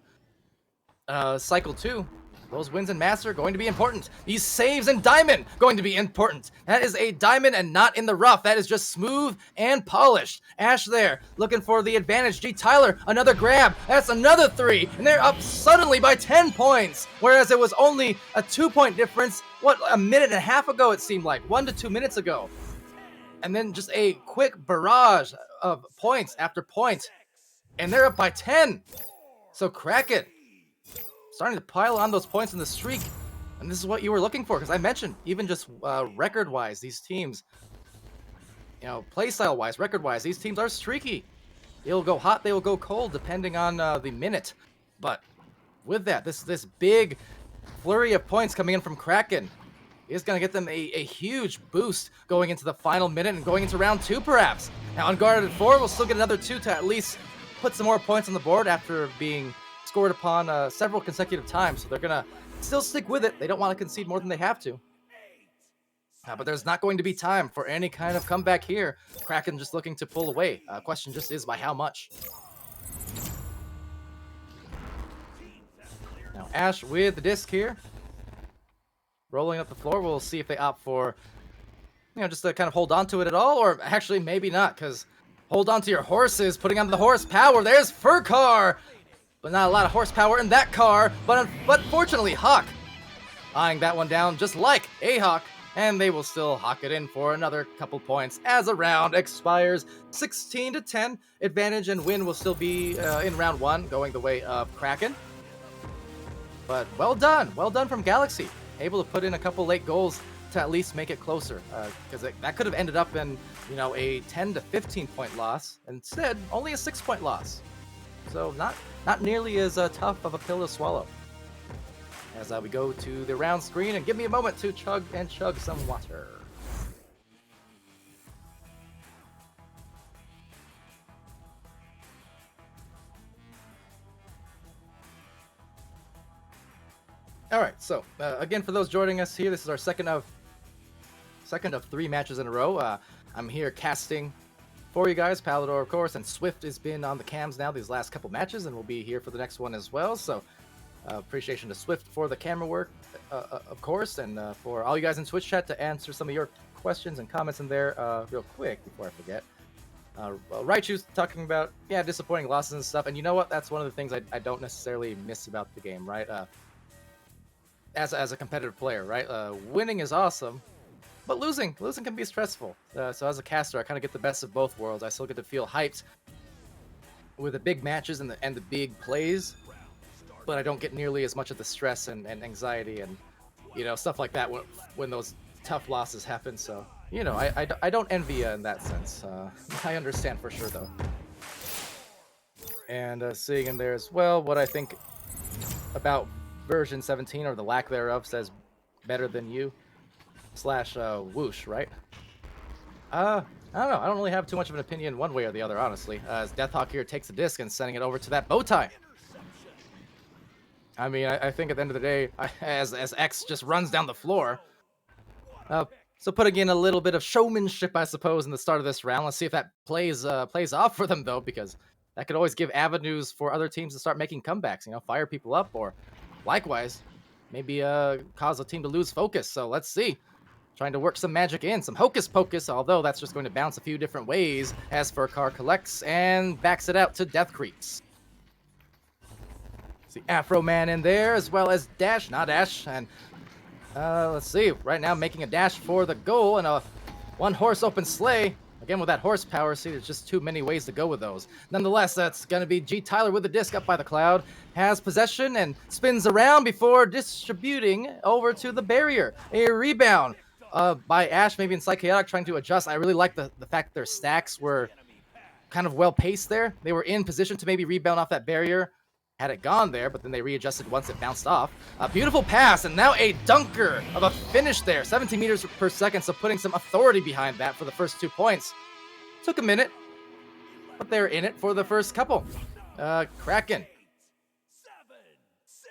Cycle 2. Those wins in Master are going to be important. These saves in Diamond going to be important. That is a Diamond and not in the rough. That is just smooth and polished. Ash there, looking for the advantage. G. Tyler, another grab. That's another 3. And they're up suddenly by 10 points. Whereas it was only a 2-point difference, what, a minute and a half ago it seemed like. 1 to 2 minutes ago. And then just a quick barrage of points after point. And they're up by 10. So Kraken starting to pile on those points in the streak. And this is what you were looking for, because I mentioned, even just record-wise, these teams, you know, playstyle-wise, record-wise, these teams are streaky. They'll go hot, they will go cold, depending on the minute. But with that, this big flurry of points coming in from Kraken is going to get them a huge boost going into the final minute and going into round 2, perhaps. Now, Unguarded 4 will still get another 2 to at least put some more points on the board after being scored upon several consecutive times, so they're gonna still stick with it. They don't want to concede more than they have to. But there's not going to be time for any kind of comeback here. Kraken just looking to pull away. Question just is by how much. Now Ash with the disc here, rolling up the floor. We'll see if they opt for, you know, just to kind of hold on to it at all, or actually maybe not, because hold on to your horses, putting on the horsepower. There's Furcar. But not a lot of horsepower in that car, but fortunately Hawk eyeing that one down just like a Hawk, and they will still hawk it in for another couple points as a round expires. 16 to 10 advantage, and win will still be in round 1 going the way of Kraken. But well done from Galaxie, able to put in a couple late goals to at least make it closer, because that could have ended up in, you know, a 10 to 15 point loss. Instead, only a 6-point loss. So not nearly as tough of a pill to swallow. As we go to the round screen, and give me a moment to chug some water. All right, so again, for those joining us here, this is our second of 3 matches in a row. I'm here casting for you guys, Palidore, of course, and Swift has been on the cams now these last couple matches, and will be here for the next one as well. So, appreciation to Swift for the camera work, of course, and for all you guys in Twitch chat to answer some of your questions and comments in there real quick before I forget. Raichu's talking about, yeah, disappointing losses and stuff, and you know what? That's one of the things I don't necessarily miss about the game, right? As a competitive player, right? Winning is awesome. But losing can be stressful. So as a caster, I kind of get the best of both worlds. I still get to feel hyped with the big matches and the big plays, but I don't get nearly as much of the stress and anxiety and, you know, stuff like that when those tough losses happen. So, you know, I don't envy you in that sense. I understand for sure though. And seeing in there as well what I think about version 17 or the lack thereof, says better than you. / whoosh, right? I don't know. I don't really have too much of an opinion one way or the other, honestly. As Deathhawk here takes the disc and sending it over to that bow tie. I mean, I think at the end of the day, as X just runs down the floor. So putting in a little bit of showmanship, I suppose, in the start of this round. Let's see if that plays off for them, though, because that could always give avenues for other teams to start making comebacks. You know, fire people up, or likewise, maybe cause a team to lose focus. So let's see. Trying to work some magic in, some hocus pocus, although that's just going to bounce a few different ways as Furcar collects and backs it out to Death Creeps. See Afro Man in there, as well as Dash, not Ash, and let's see, right now making a dash for the goal, and a one-horse open sleigh. Again, with that horsepower, see, there's just too many ways to go with those. Nonetheless, that's going to be G. Tyler with the disc up by the cloud. Has possession and spins around before distributing over to the barrier. A rebound by Ash, maybe in Psychaotic, trying to adjust. I really like the fact that their stacks were kind of well paced there. They were in position to maybe rebound off that barrier had it gone there, but then they readjusted once it bounced off. A beautiful pass, and now a dunker of a finish there. 17 meters per second, so putting some authority behind that for the first 2 points. Took a minute, but they're in it for the first couple. Kraken. 7, 6,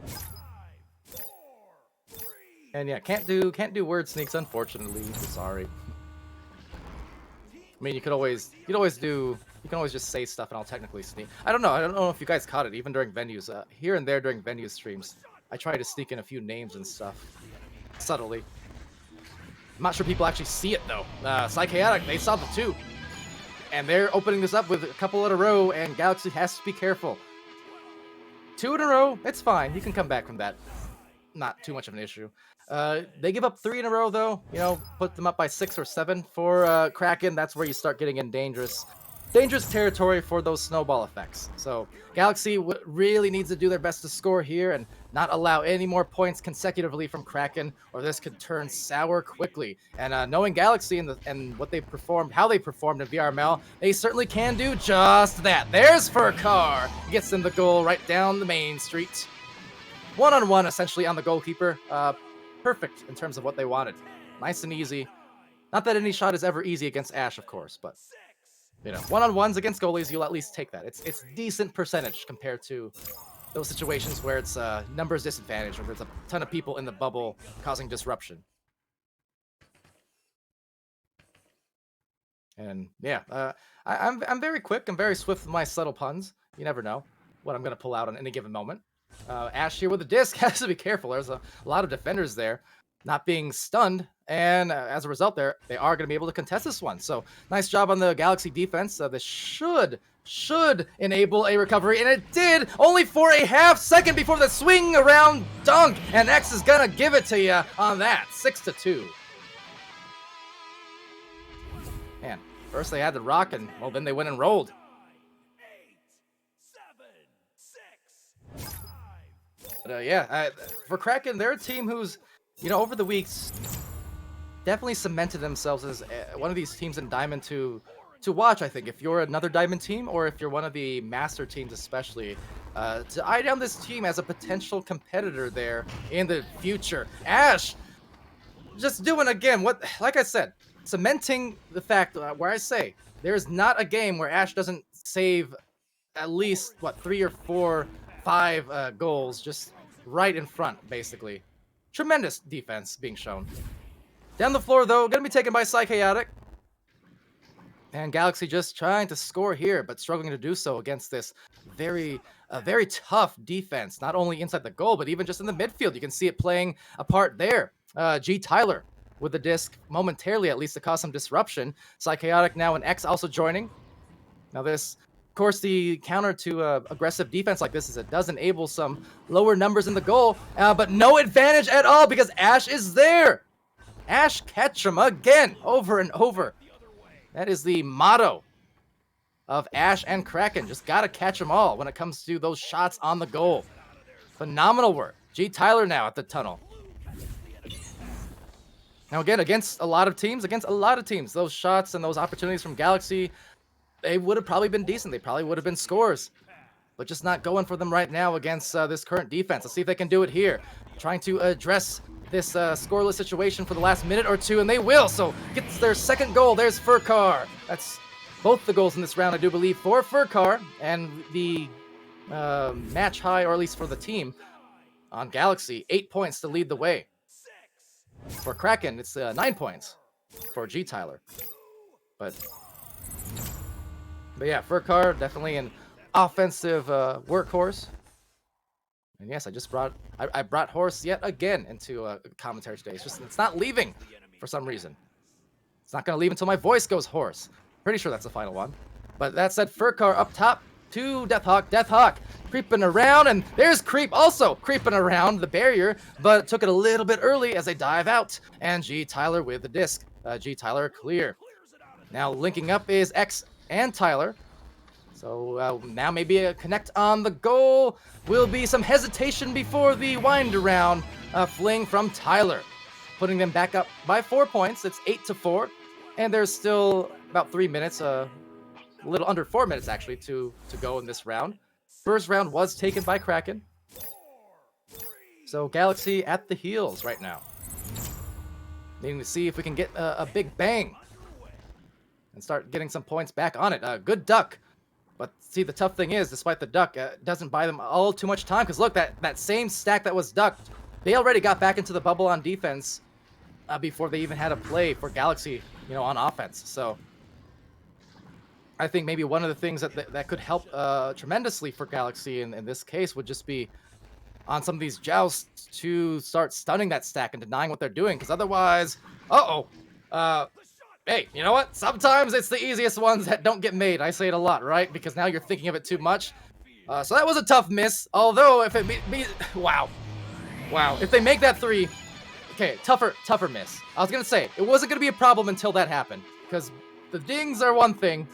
5, 4, 3. And yeah, can't do word sneaks, unfortunately. Sorry. I mean, you can always just say stuff and I'll technically sneak. I don't know if you guys caught it, even during venues. Here and there during venue streams, I try to sneak in a few names and stuff. Subtly. I'm not sure people actually see it though. Psychaotic, they saw the 2. And they're opening this up with a couple in a row, and Galaxie has to be careful. 2 in a row, it's fine. You can come back from that. Not too much of an issue. They give up 3 in a row, though. You know, put them up by 6 or 7 for Kraken. That's where you start getting in dangerous territory for those snowball effects. So Galaxie really needs to do their best to score here and not allow any more points consecutively from Kraken, or this could turn sour quickly. And knowing Galaxie and what they performed, how they performed in VRML, they certainly can do just that. There's Furcar, gets them the goal right down the main street. 1-on-1 essentially on the goalkeeper. Perfect in terms of what they wanted. Nice and easy. Not that any shot is ever easy against Ash, of course, but you know, 1-on-1s against goalies, you'll at least take that. It's decent percentage compared to those situations where it's numbers disadvantage or there's a ton of people in the bubble causing disruption. And yeah, I'm very quick. I'm very swift with my subtle puns. You never know what I'm gonna pull out on any given moment. Ash here with the disc has to be careful. There's a lot of defenders there not being stunned, and as a result they are going to be able to contest this one. So nice job on the Galaxie defense. This should enable a recovery, and it did, only for a half second before the swing around dunk, and X is gonna give it to you on that. 6-2. Man, first they had the rock, and well, then they went and rolled. 8, 7, 6, 5, 4. Yeah, for Kraken, they're a team who's, you know, over the weeks definitely cemented themselves as one of these teams in Diamond to watch, I think, if you're another Diamond team or if you're one of the Master teams especially, to eye down this team as a potential competitor there in the future. Ash, just doing again what, like I said, cementing the fact where I say there's not a game where Ash doesn't save at least, what, 3 or 4, 5 goals just right in front, basically. Tremendous defense being shown. Down the floor, though, going to be taken by Psychaotic. And Galaxie just trying to score here, but struggling to do so against this very tough defense, not only inside the goal, but even just in the midfield. You can see it playing a part there. G. Tyler with the disc momentarily, at least, to cause some disruption. Psychaotic now and X also joining. Now this, of course, the counter to aggressive defense like this is it does enable some lower numbers in the goal, but no advantage at all because Ash is there. Ash catch him again, over and over. That is the motto of Ash and Kraken. Just gotta catch them all when it comes to those shots on the goal. Phenomenal work. G. Tyler now at the tunnel. Now again, against a lot of teams, those shots and those opportunities from Galaxie, they would have probably been decent. They probably would have been scores. But just not going for them right now against this current defense. Let's see if they can do it here. Trying to address this scoreless situation for the last minute or two, and they will. So gets their second goal. There's Furcar. That's both the goals in this round, I do believe, for Furcar. And the match high, or at least for the team, on Galaxie, 8 points to lead the way. For Kraken, it's 9 points for G. Tyler. But yeah, Furcar, definitely an offensive workhorse. And yes, I brought Horse yet again into commentary today. It's not leaving for some reason. It's not going to leave until my voice goes hoarse. Pretty sure that's the final one. But that said, Furcar up top to Deathhawk. Deathhawk creeping around, and there's Creep also creeping around the barrier, but took it a little bit early as they dive out. And G. Tyler with the disc. G. Tyler clear. Now linking up is X and Tyler. So now maybe a connect on the goal. Will be some hesitation before the wind around fling from Tyler. putting them back up by 4 points. It's 8-4, and there's still about 3 minutes, a little under 4 minutes actually, to go in this round. First round was taken by Kraken, so Galaxie at the heels right now. Needing to see if we can get a big bang and start getting some points back on it. Good duck. But see, the tough thing is, despite the duck, it doesn't buy them all too much time. Because look, that same stack that was ducked, they already got back into the bubble on defense before they even had a play for Galaxie, on offense. So I think maybe one of the things that could help tremendously for Galaxie in this case would just be on some of these jousts to start stunning that stack and denying what they're doing. Because otherwise, hey, you know what? Sometimes it's the easiest ones that don't get made. I say it a lot, right? Because now you're thinking of it too much. So that was a tough miss. Although, if it wow. If they make that 3, okay, tougher miss. I was gonna say, it wasn't gonna be a problem until that happened. Because the dings are one thing.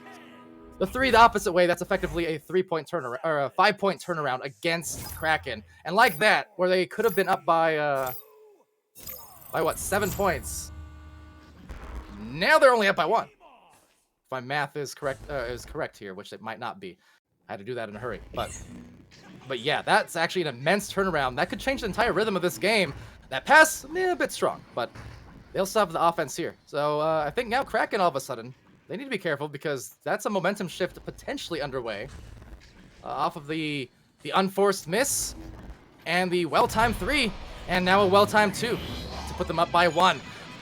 The 3 the opposite way, that's effectively a 3-point turnaround, or a 5-point turnaround against Kraken. And like that, where they could have been up by what, 7 points. Now they're only up by 1. If my math is correct here, which it might not be. I had to do that in a hurry. But yeah, that's actually an immense turnaround. That could change the entire rhythm of this game. That pass, a bit strong, but they'll still have the offense here. So I think now Kraken, all of a sudden, they need to be careful because that's a momentum shift potentially underway. Off of the unforced miss and the well-timed 3, and now a well-timed 2 to put them up by 1.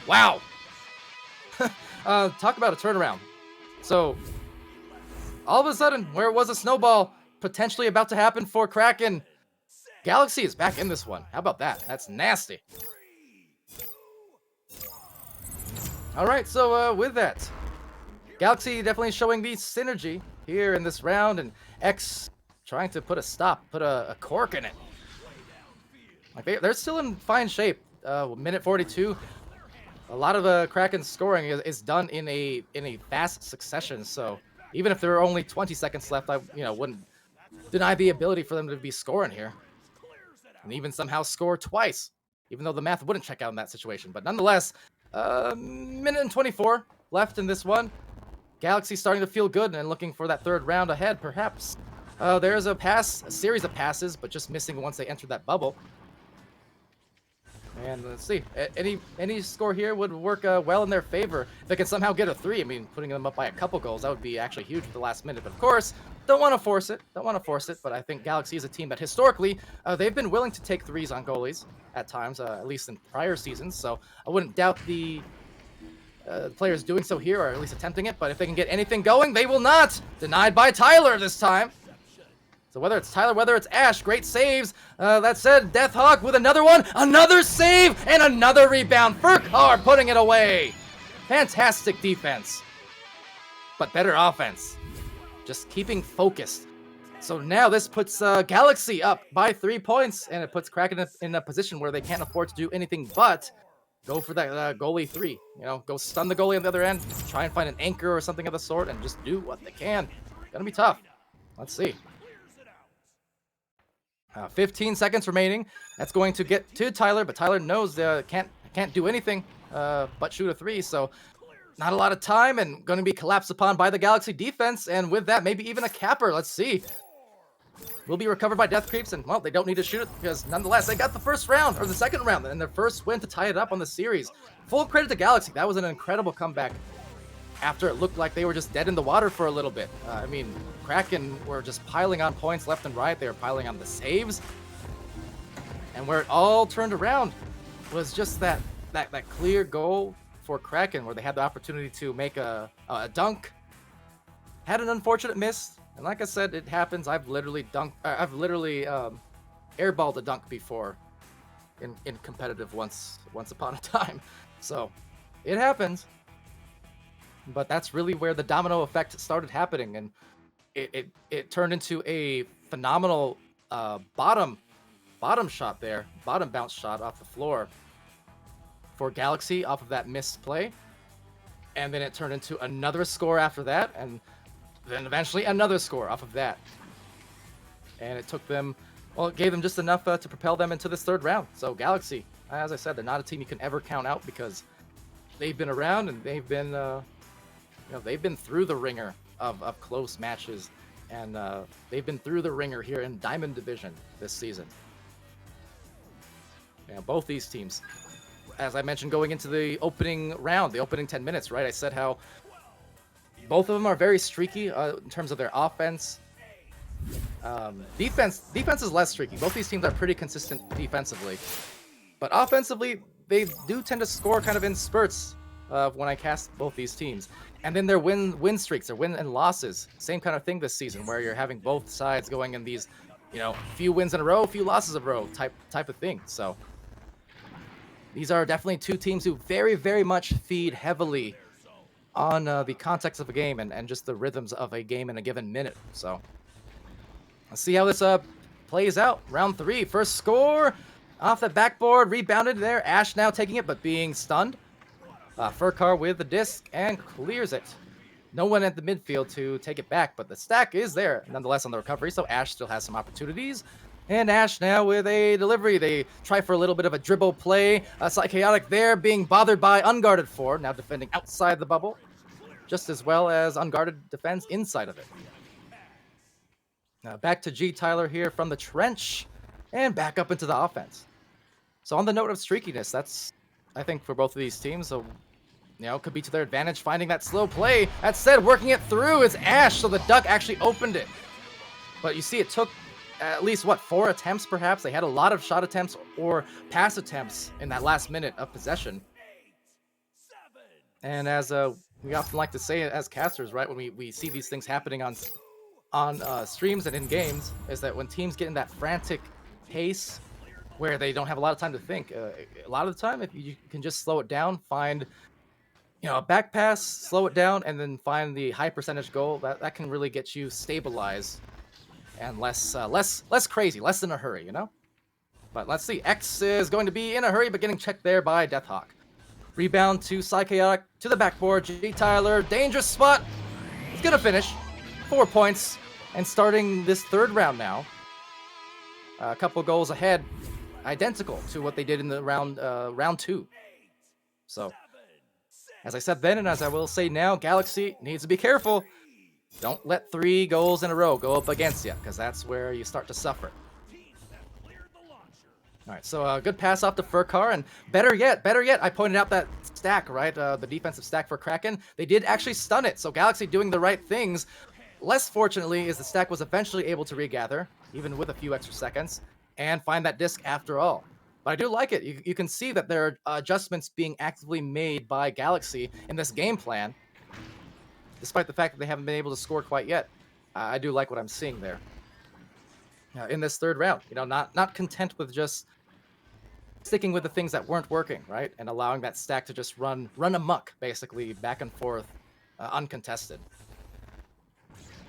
Wow. Talk about a turnaround. So, all of a sudden, where it was a snowball potentially about to happen for Kraken, Galaxie is back in this one. How about that? That's nasty. Alright, so with that, Galaxie definitely showing the synergy here in this round, and X trying to put a cork in it. Like they're still in fine shape. Minute 42. A lot of Kraken's scoring is done in a fast succession, so even if there are only 20 seconds left, I wouldn't deny the ability for them to be scoring here, and even somehow score twice, even though the math wouldn't check out in that situation. But nonetheless, minute and 24 left in this one. Galaxie starting to feel good and looking for that 3rd round ahead, perhaps. There's a series of passes, but just missing once they enter that bubble. And let's see, any score here would work well in their favor. If they can somehow get a 3, I mean, putting them up by a couple goals, that would be actually huge for the last minute. But of course, don't want to force it. But I think Galaxie is a team that historically, they've been willing to take 3s on goalies at times, at least in prior seasons. So I wouldn't doubt the players doing so here, or at least attempting it. But if they can get anything going, they will not. Denied by Tyler this time. So whether it's Tyler, whether it's Ash, great saves. That said, Deathhawk with another one, another save, and another rebound. Furkar putting it away. Fantastic defense, but better offense. Just keeping focused. So now this puts Galaxie up by 3 points, and it puts Kraken in a position where they can't afford to do anything but go for that goalie 3. Go stun the goalie on the other end, try and find an anchor or something of the sort, and just do what they can. Gonna be tough. Let's see. 15 seconds remaining. That's going to get to Tyler, but Tyler knows can't do anything but shoot a 3. So not a lot of time, and going to be collapsed upon by the Galaxie defense. And with that, maybe even a capper. Let's see. Will be recovered by Death Creeps, and well, they don't need to shoot it because nonetheless they got the 1st round, or the 2nd round, and their 1st win to tie it up on the series. Full credit to Galaxie. That was an incredible comeback after it looked like they were just dead in the water for a little bit. I mean, Kraken were just piling on points left and right. They were piling on the saves. And where it all turned around was just that clear goal for Kraken, where they had the opportunity to make a dunk. Had an unfortunate miss. And like I said, it happens. I've literally airballed a dunk before in competitive once upon a time. So it happens. But that's really where the domino effect started happening, and it turned into a phenomenal bottom shot there, bottom bounce shot off the floor for Galaxie off of that missed play, and then it turned into another score after that, and then eventually another score off of that, and it took them Well, it gave them just enough to propel them into this third round. So Galaxie, as I said, they're not a team you can ever count out because they've been around and they've been, they've been through the ringer of close matches, and they've been through the ringer here in Diamond Division this season. Yeah, both these teams, as I mentioned, going into the opening round, the opening 10 minutes, right? I said how both of them are very streaky in terms of their offense. Defense is less streaky. Both these teams are pretty consistent defensively, but offensively they do tend to score kind of in spurts when I cast both these teams. And then their win streaks, their win and losses, same kind of thing this season, where you're having both sides going in these, few wins in a row, few losses in a row type of thing. So these are definitely two teams who very, very much feed heavily on the context of a game and just the rhythms of a game in a given minute. So let's see how this plays out. Round 3, first score off the backboard, rebounded there. Ash now taking it, but being stunned. Furcar with the disc and clears it. No one at the midfield to take it back, but the stack is there nonetheless on the recovery, so Ash still has some opportunities. And Ash now with a delivery. They try for a little bit of a dribble play. Chaotic there being bothered by Unguarded 4, now defending outside the bubble, just as well as Unguarded defends inside of it. Now back to G Tyler here from the trench, and back up into the offense. So on the note of streakiness, that's, I think, for both of these teams, so could be to their advantage finding that slow play. That said, working it through is Ash, so the duck actually opened it. But you see, it took at least, 4 attempts perhaps? They had a lot of shot attempts or pass attempts in that last minute of possession. And as we often like to say as casters, right, when we see these things happening on streams and in games, is that when teams get in that frantic pace where they don't have a lot of time to think, a lot of the time, if you can just slow it down, find a back pass, slow it down, and then find the high percentage goal, that can really get you stabilized and less crazy, less in a hurry, But let's see. X is going to be in a hurry, but getting checked there by Deathhawk. Rebound to Chaotic to the backboard. G Tyler, dangerous spot. It's gonna finish. 4 points, and starting this third round now. A couple goals ahead, identical to what they did in the round 2. So, as I said then, and as I will say now, Galaxie needs to be careful. Don't let 3 goals in a row go up against you, because that's where you start to suffer. All right, so a good pass off to Furcar, and better yet, I pointed out that stack, right? The defensive stack for Kraken. They did actually stun it, so Galaxie doing the right things. Less fortunately is the stack was eventually able to regather, even with a few extra seconds, and find that disc after all. But I do like it. You can see that there are adjustments being actively made by Galaxie in this game plan, despite the fact that they haven't been able to score quite yet. I do like what I'm seeing there. In this third round, not content with just sticking with the things that weren't working, right? And allowing that stack to just run amok, basically, back and forth, uncontested.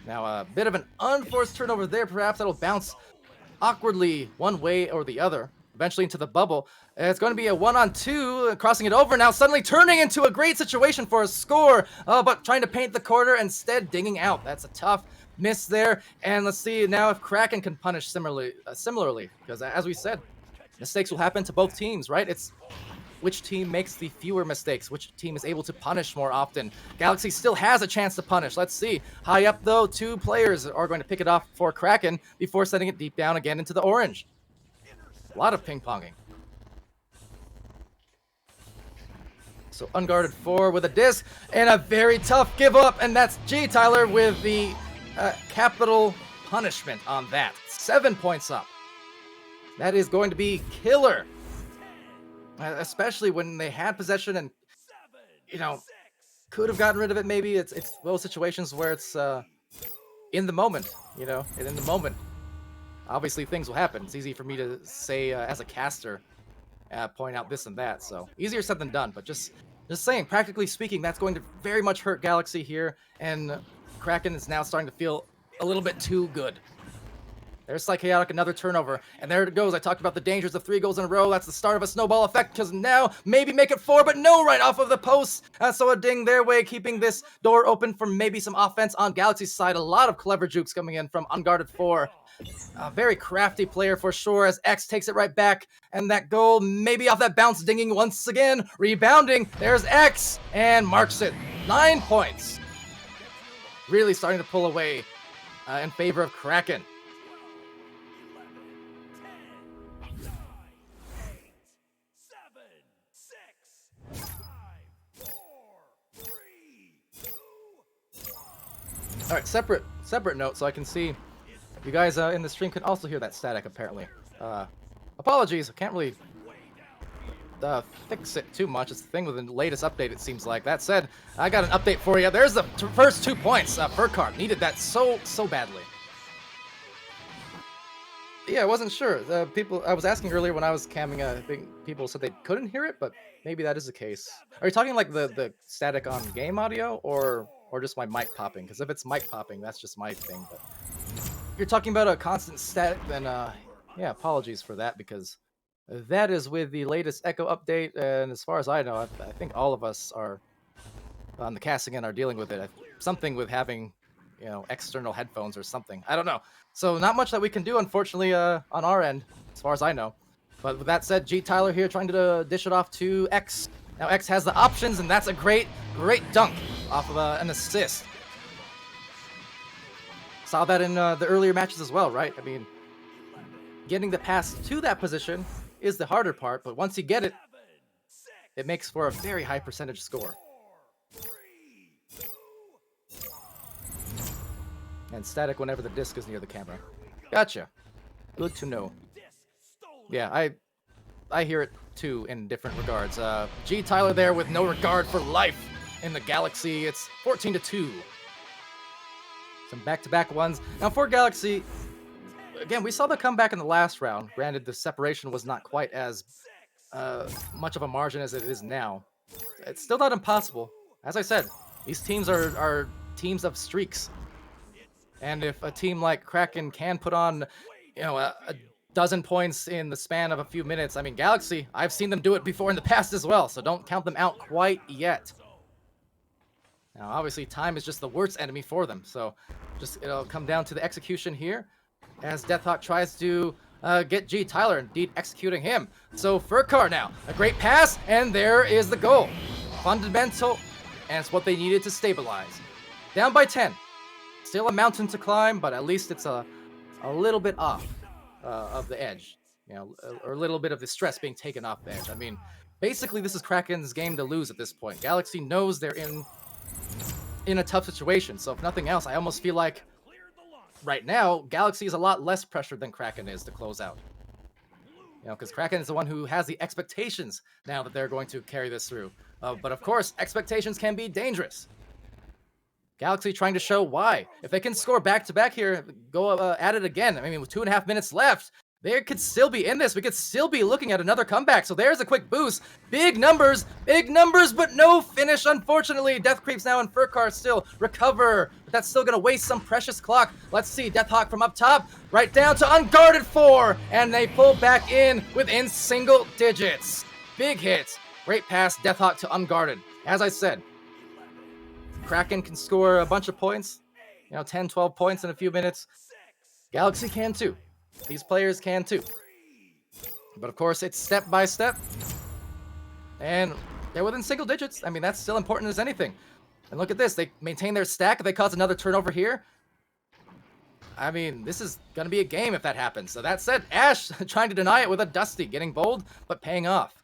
Now, a bit of an unforced turnover there, perhaps. That'll bounce awkwardly one way or the other, eventually into the bubble. It's going to be a 1-on-2, crossing it over now, suddenly turning into a great situation for a score, but trying to paint the corner, instead dinging out. That's a tough miss there, and let's see now if Kraken can punish similarly, because as we said, mistakes will happen to both teams, right? It's which team makes the fewer mistakes, which team is able to punish more often. Galaxie still has a chance to punish. Let's see. High up, though, 2 players are going to pick it off for Kraken before sending it deep down again into the orange. A lot of ping-ponging. So Unguarded 4 with a disc, and a very tough give-up, and that's G Tyler with the capital punishment on that. 7 points up. That is going to be killer. Especially when they had possession and, could have gotten rid of it maybe. It's those situations where it's in the moment, and in the moment, obviously things will happen. It's easy for me to say as a caster, point out this and that. So easier said than done, but just saying, practically speaking, that's going to very much hurt Galaxie here, and Kraken is now starting to feel a little bit too good. There's Psychaotic, another turnover, and there it goes. I talked about the dangers of 3 goals in a row. That's the start of a snowball effect, because now maybe make it 4, but no, right off of the post. So a ding their way, keeping this door open for maybe some offense on Galaxie's side. A lot of clever jukes coming in from unguarded 4. A very crafty player for sure, as X takes it right back, and that goal maybe off that bounce, dinging once again, rebounding. There's X, and marks it. 9 points. Really starting to pull away in favor of Kraken. 11, 10, 9, 8, 7, 6, 5, 4, 3, 2, 1. All right, separate note, so I can see you guys in the stream can also hear that static apparently. Apologies, I can't really fix it too much. It's the thing with the latest update, it seems like. That said, I got an update for you. There's the first 2 points. Furcar needed that so badly. Yeah, I wasn't sure. People, I was asking earlier when I was camming, I think people said they couldn't hear it, but maybe that is the case. Are you talking like the static on game audio, or just my mic popping? Because if it's mic popping, that's just my thing. But if you're talking about a constant static, then yeah, apologies for that, because that is with the latest Echo update, and as far as I know, I think all of us are on the casting end are dealing with it. Something with having, you know, external headphones or something. I don't know. So not much that we can do, unfortunately, on our end, as far as I know. But with that said, G Tyler here trying to dish it off to X. Now X has the options, and that's a great dunk off of an assist. Saw that in the earlier matches as well, right? I mean, getting the pass to that position is the harder part, but once you get it, it makes for a very high percentage score. And static whenever the disc is near the camera. Gotcha. Good to know. Yeah, I hear it too in different regards. G Tyler there with no regard for life in the Galaxie. It's 14-2. Some back-to-back ones. Now for Galaxie, again, we saw the comeback in the last round. Granted, the separation was not quite as much of a margin as it is now. It's still not impossible. As I said, these teams are teams of streaks. And if a team like Kraken can put on, you know, a dozen points in the span of a few minutes, I mean, Galaxie, I've seen them do it before in the past as well, so don't count them out quite yet. Now, obviously, time is just the worst enemy for them, so just it'll come down to the execution here, as Deathhawk tries to get G Tyler, indeed executing him. So Furcar now, a great pass, and there is the goal. Fundamental, and it's what they needed to stabilize. Down by 10. Still a mountain to climb, but at least it's a little bit off of the edge, you know, or a little bit of the stress being taken off the edge. I mean, basically this is Kraken's game to lose at this point. Galaxie knows they're in a tough situation, so if nothing else, I almost feel like right now Galaxie is a lot less pressured than Kraken is to close out. You know, because Kraken is the one who has the expectations now that they're going to carry this through. But of course, expectations can be dangerous. Galaxie trying to show why. If they can score back-to-back here, go at it again. I mean, with 2.5 minutes left, they could still be in this. We could still be looking at another comeback. So there's a quick boost. Big numbers, but no finish, unfortunately. Death Creeps now and Furcar still recover, but that's still going to waste some precious clock. Let's see, Deathhawk from up top, right down to unguarded 4, and they pull back in within single digits. Big hit. Great pass, Deathhawk to unguarded. As I said, Kraken can score a bunch of points, you know, 10, 12 points in a few minutes. Galaxie can too. These players can too. But of course, it's step by step. And they're within single digits. I mean, that's still important as anything. And look at this. They maintain their stack. If they cause another turnover here, I mean, this is going to be a game if that happens. So that said, Ash trying to deny it with a Dusty, getting bold, but paying off.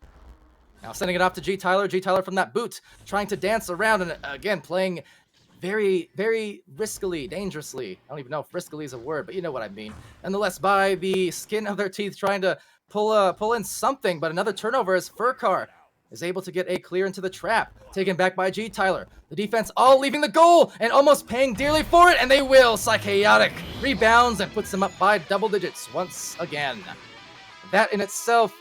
Now sending it off to G Tyler. G Tyler from that boot, trying to dance around and again playing very, very riskily, dangerously. I don't even know if riskily is a word, but you know what I mean. Nonetheless, by the skin of their teeth, trying to pull in something, but another turnover as Furcar is able to get a clear into the trap. Taken back by G Tyler. The defense all leaving the goal and almost paying dearly for it, and they will. Psychaotic rebounds and puts them up by double digits once again. That in itself,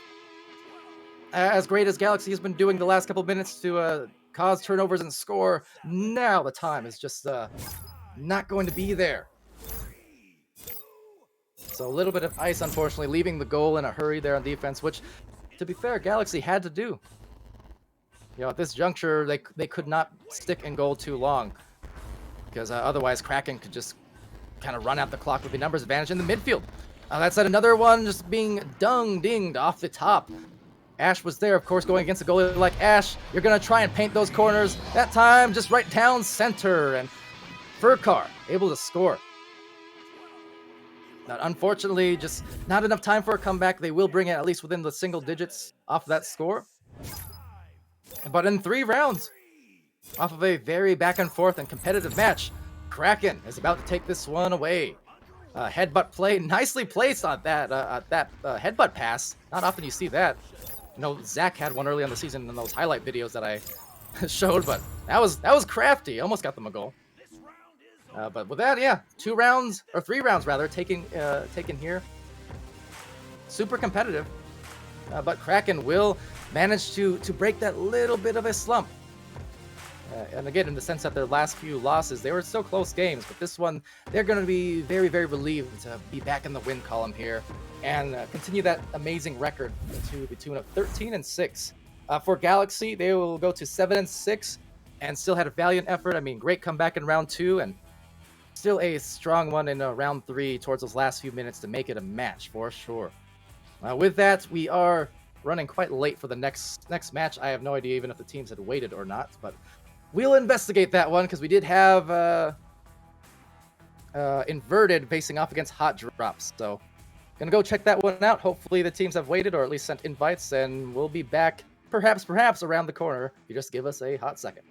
as great as Galaxie has been doing the last couple of minutes to cause turnovers and score, now the time is just not going to be there. So a little bit of ice, unfortunately, leaving the goal in a hurry there on defense, which, to be fair, Galaxie had to do. At this juncture, they could not stick in goal too long, because otherwise Kraken could just kind of run out the clock with the numbers advantage in the midfield. That said, another one just being dinged off the top. Ash was there, of course, going against a goalie like Ash. You're going to try and paint those corners. That time, just right down center, and Furcar able to score. Now, unfortunately, just not enough time for a comeback. They will bring it at least within the single digits off that score. But in 3 rounds, off of a very back and forth and competitive match, Kraken is about to take this one away. Headbutt play, nicely placed on that headbutt pass. Not often you see that. Zach had one early on the season in those highlight videos that I showed, but that was crafty. Almost got them a goal. But with that, yeah, 3 rounds rather, taken here. Super competitive. But Kraken will manage to break that little bit of a slump. And again, in the sense that their last few losses, they were still close games, but this one, they're going to be very, very relieved to be back in the win column here and continue that amazing record to the tune of 13-6. For Galaxie, they will go to 7-6 and still had a valiant effort. I mean, great comeback in round 2 and still a strong one in round 3 towards those last few minutes to make it a match for sure. With that, we are running quite late for the next match. I have no idea even if the teams had waited or not, but we'll investigate that one because we did have Inverted facing off against Hot Drops. So gonna go check that one out. Hopefully the teams have waited or at least sent invites, and we'll be back perhaps around the corner. You just give us a hot second.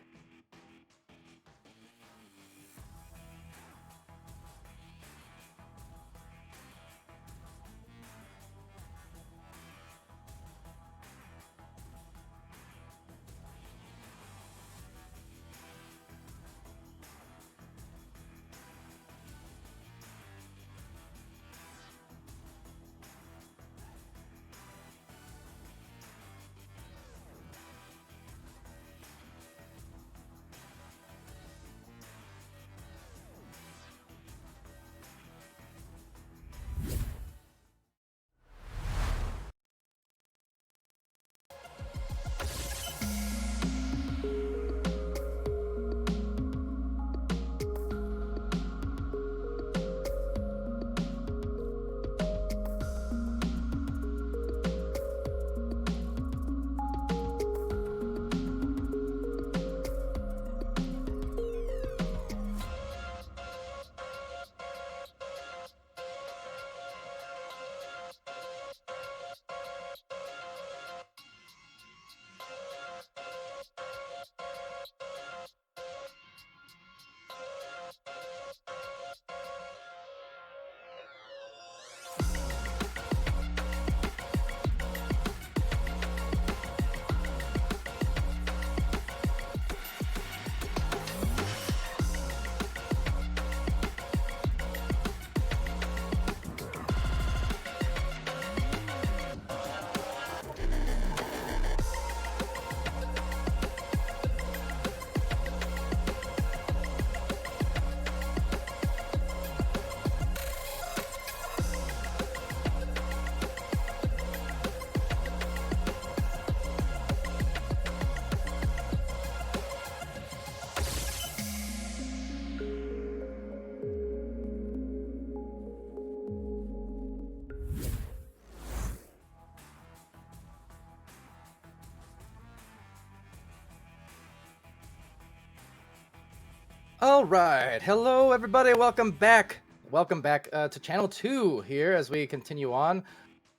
All right, hello everybody, welcome back to channel 2 here as we continue on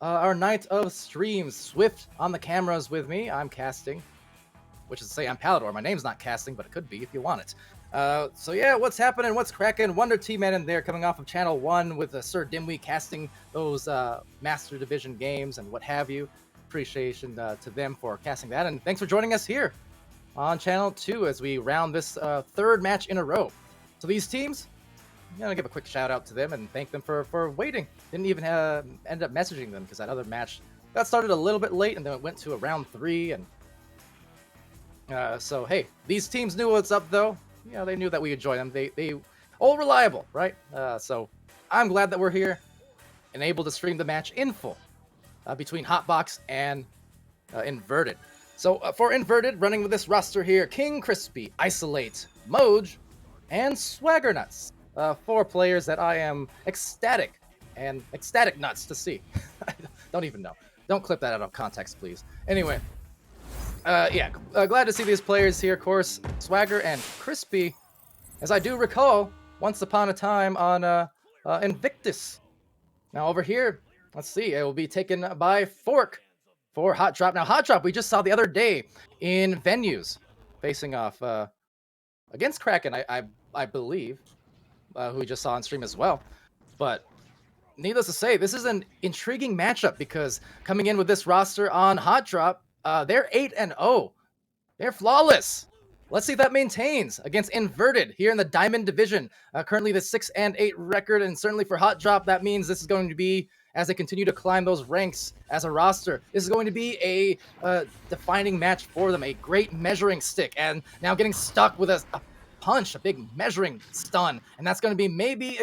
our night of streams. Swift on the cameras with me. I'm casting, which is to say I'm Palidore. My name's not casting, but it could be if you want it. So yeah, what's happening? What's cracking? Wonder T-Man in there, coming off of channel 1 with Sir Dimwee casting those Master Division games and what have you. Appreciation to them for casting that, and thanks for joining us here on channel 2 as we round this 3rd match in a row. So these teams, I'm gonna give a quick shout out to them and thank them for waiting. Didn't even end up messaging them because that other match got started a little bit late and then it went to a round 3. And so hey, these teams knew what's up though. They knew that we would join them. They all reliable, right? So I'm glad that we're here. and able to stream the match in full between Hotbox and Inverted. So for Inverted, running with this roster here, King Crispy, Isolate, Moj, and Swagger Nuts. 4 players that I am ecstatic nuts to see. I don't even know. Don't clip that out of context, please. Anyway, glad to see these players here. Of course, Swagger and Crispy, as I do recall, once upon a time on Invictus. Now over here, let's see, it will be taken by Fork for Hot Drop. Now Hot Drop, we just saw the other day in venues, facing off against Kraken, I believe, who we just saw on stream as well. But needless to say, this is an intriguing matchup because coming in with this roster on Hot Drop, they're 8-0. They're flawless. Let's see if that maintains against Inverted here in the Diamond Division. Currently the 6-8 record, and certainly for Hot Drop, that means this is going to be, as they continue to climb those ranks as a roster, this is going to be a defining match for them, a great measuring stick, and now getting stuck with a punch, a big measuring stun, and that's going to be maybe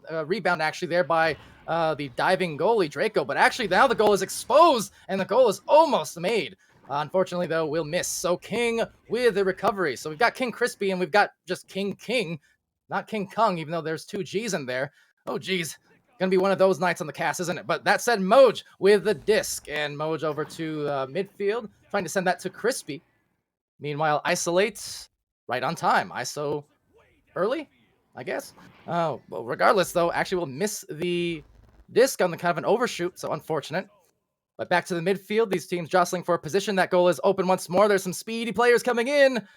a rebound actually there by the diving goalie Draco, but actually now the goal is exposed and the goal is almost made. Unfortunately, though, we'll miss. So King with the recovery. So we've got King Crispy and we've got just King, not King Kong, even though there's 2 G's in there. Oh, geez. Gonna be one of those nights on the cast, isn't it? But that said, Moj with the disc, and Moj over to midfield, trying to send that to Crispy. Meanwhile, Isolates right on time. ISO early, I guess. Oh, well, regardless, though, actually will miss the disc on the kind of an overshoot, so unfortunate. But back to the midfield, these teams jostling for a position. That goal is open once more. There's some speedy players coming in,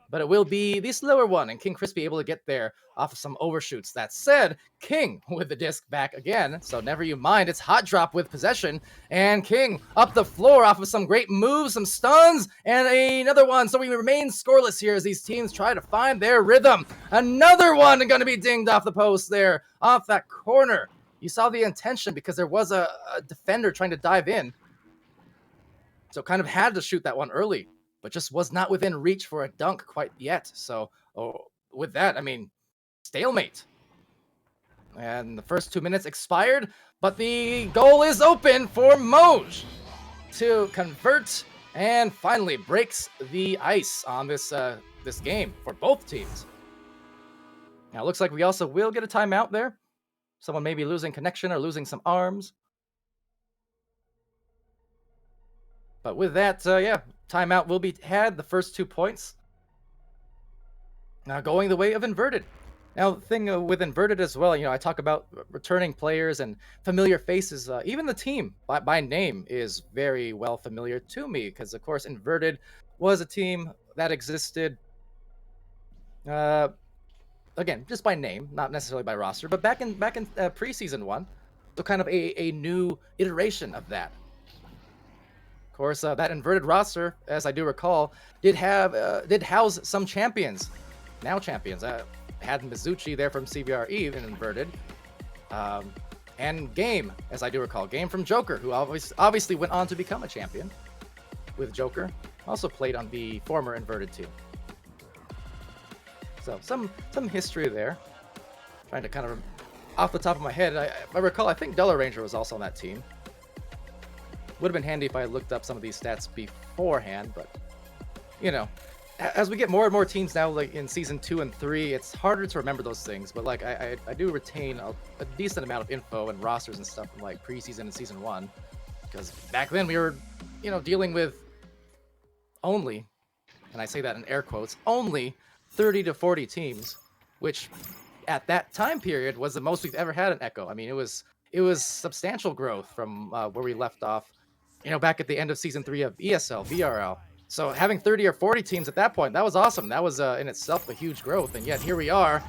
but it will be the slower one, and King Crispy able to get there off of some overshoots. That said, King with the disc back again, so never you mind. It's Hot Drop with possession, and King up the floor off of some great moves, some stuns, and another one. So we remain scoreless here as these teams try to find their rhythm. Another one going to be dinged off the post there, off that corner. You saw the intention because there was a defender trying to dive in. So kind of had to shoot that one early, but just was not within reach for a dunk quite yet. So with that, I mean, stalemate. And the first 2 minutes expired, but the goal is open for Moj to convert and finally breaks the ice on this game for both teams. Now it looks like we also will get a timeout there. Someone may be losing connection or losing some arms. But with that, timeout will be had. The first 2 points now going the way of Inverted. Now, the thing with Inverted as well, I talk about returning players and familiar faces. Even the team by name is very well familiar to me because, of course, Inverted was a team that existed again, just by name, not necessarily by roster, but back in preseason 1, so kind of a new iteration of that. Of course, that Inverted roster, as I do recall, did house some champions, now champions. Had Mizuchi there from CBRE in Inverted, and Game, as I do recall, Game from Joker, who obviously went on to become a champion with Joker. Also played on the former Inverted team. So some history there. Trying to kind of, off the top of my head, I recall, I think Dollar Ranger was also on that team. Would have been handy if I looked up some of these stats beforehand, but, as we get more and more teams now, like in Season 2 and 3, it's harder to remember those things, but like I do retain a decent amount of info and rosters and stuff from like preseason and Season 1, because back then we were, dealing with only, and I say that in air quotes, only 30 to 40 teams, which at that time period was the most we've ever had in Echo. I mean, it was substantial growth from where we left off, back at the end of Season 3 of ESL, VRL. So having 30 or 40 teams at that point, that was awesome. That was in itself a huge growth. And yet here we are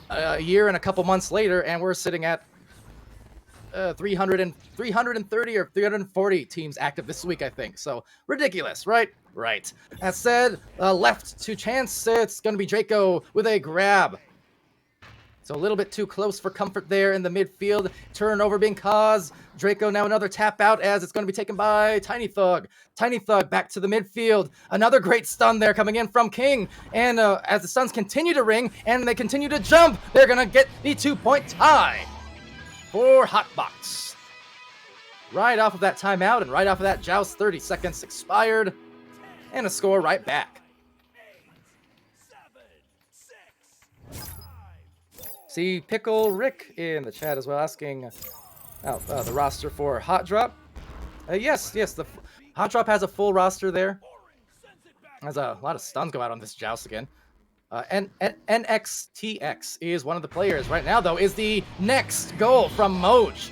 a year and a couple months later, and we're sitting at 330 or 340 teams active this week, I think. So ridiculous, right? Right. That said, left to chance, it's going to be Draco with a grab. So a little bit too close for comfort there in the midfield. Turnover being caused. Draco now another tap out as it's going to be taken by Tiny Thug. Tiny Thug back to the midfield. Another great stun there coming in from King. And as the stuns continue to ring and they continue to jump, they're going to get the 2-point tie for Hotbox. Right off of that timeout and right off of that joust, 30 seconds expired. And a score right back. See Pickle Rick in the chat as well, asking the roster for Hot Drop. Yes, the Hot Drop has a full roster there. There's a lot of stuns go out on this joust again. NXTX is one of the players right now, though, is the next goal from Moj.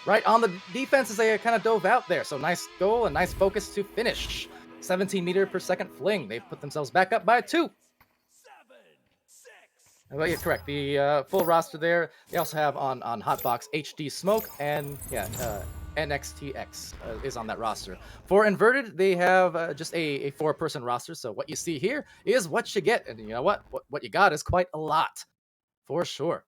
Right on the defense as they kind of dove out there. So nice goal and nice focus to finish. 17 meter per second fling. They put themselves back up by 2. Well, yeah, correct. The full roster there. They also have on Hotbox HD Smoke and NXTX is on that roster. For Inverted, they have just a 4-person roster. So what you see here is what you get, and you know what you got is quite a lot, for sure.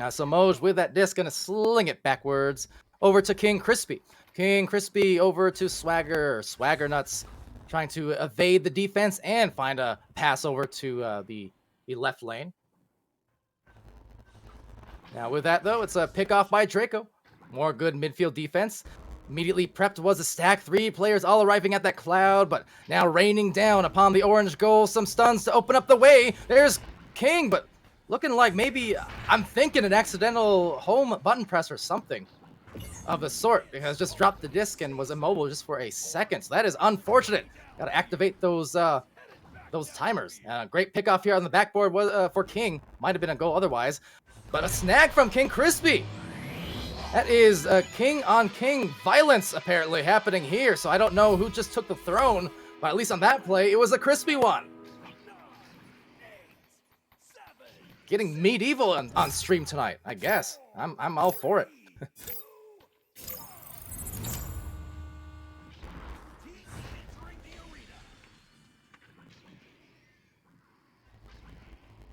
So Moj with that disc gonna sling it backwards over to King Crispy. King Crispy over to Swagger. Swagger Nuts trying to evade the defense and find a pass over to the left lane. Now with that though, it's a pick off by Draco. More good midfield defense. Immediately prepped was a stack. 3 players all arriving at that cloud, but now raining down upon the orange goal. Some stuns to open up the way. There's King, but looking like maybe, I'm thinking an accidental home button press or something of the sort, because just dropped the disc and was immobile just for a second. So that is unfortunate. Got to activate those timers. Great pickoff here on the backboard was for King. Might have been a goal otherwise, but a snag from King Crispy. That is king on king violence apparently happening here. So I don't know who just took the throne, but at least on that play, it was a Crispy one. Getting medieval on stream tonight, I guess. I'm all for it.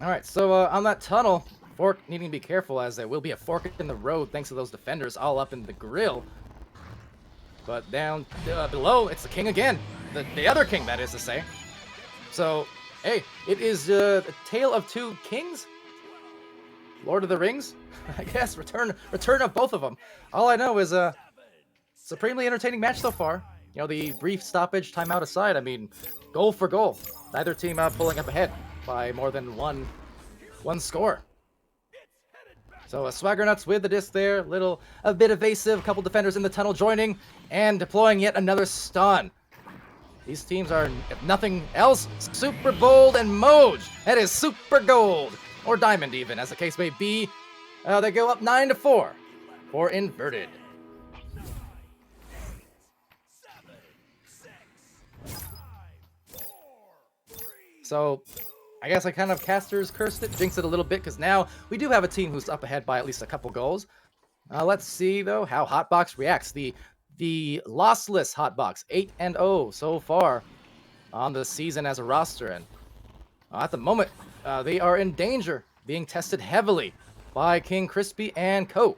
All right, so on that tunnel, Fork needing to be careful as there will be a fork in the road thanks to those defenders all up in the grill. But down below, it's the king again. The other king, that is to say. So, hey, it is a tale of 2 kings. Lord of the Rings, I guess. Return of both of them. All I know is a supremely entertaining match so far. You know, the brief stoppage timeout aside, I mean, goal for goal. Neither team pulling up ahead by more than one score. So Swagger Nuts with the disc there, a bit evasive. A couple defenders in the tunnel joining and deploying yet another stun. These teams are, if nothing else, super bold and Moj. That is super gold. Or diamond even, as the case may be. They go up 9-4 for Inverted. So, I guess I kind of casters cursed it, jinxed it a little bit, because now we do have a team who's up ahead by at least a couple goals. Let's see, though, how Hotbox reacts. The lossless Hotbox, 8-0 so far on the season as a roster. And at the moment, they are in danger, being tested heavily by King Crispy and Co.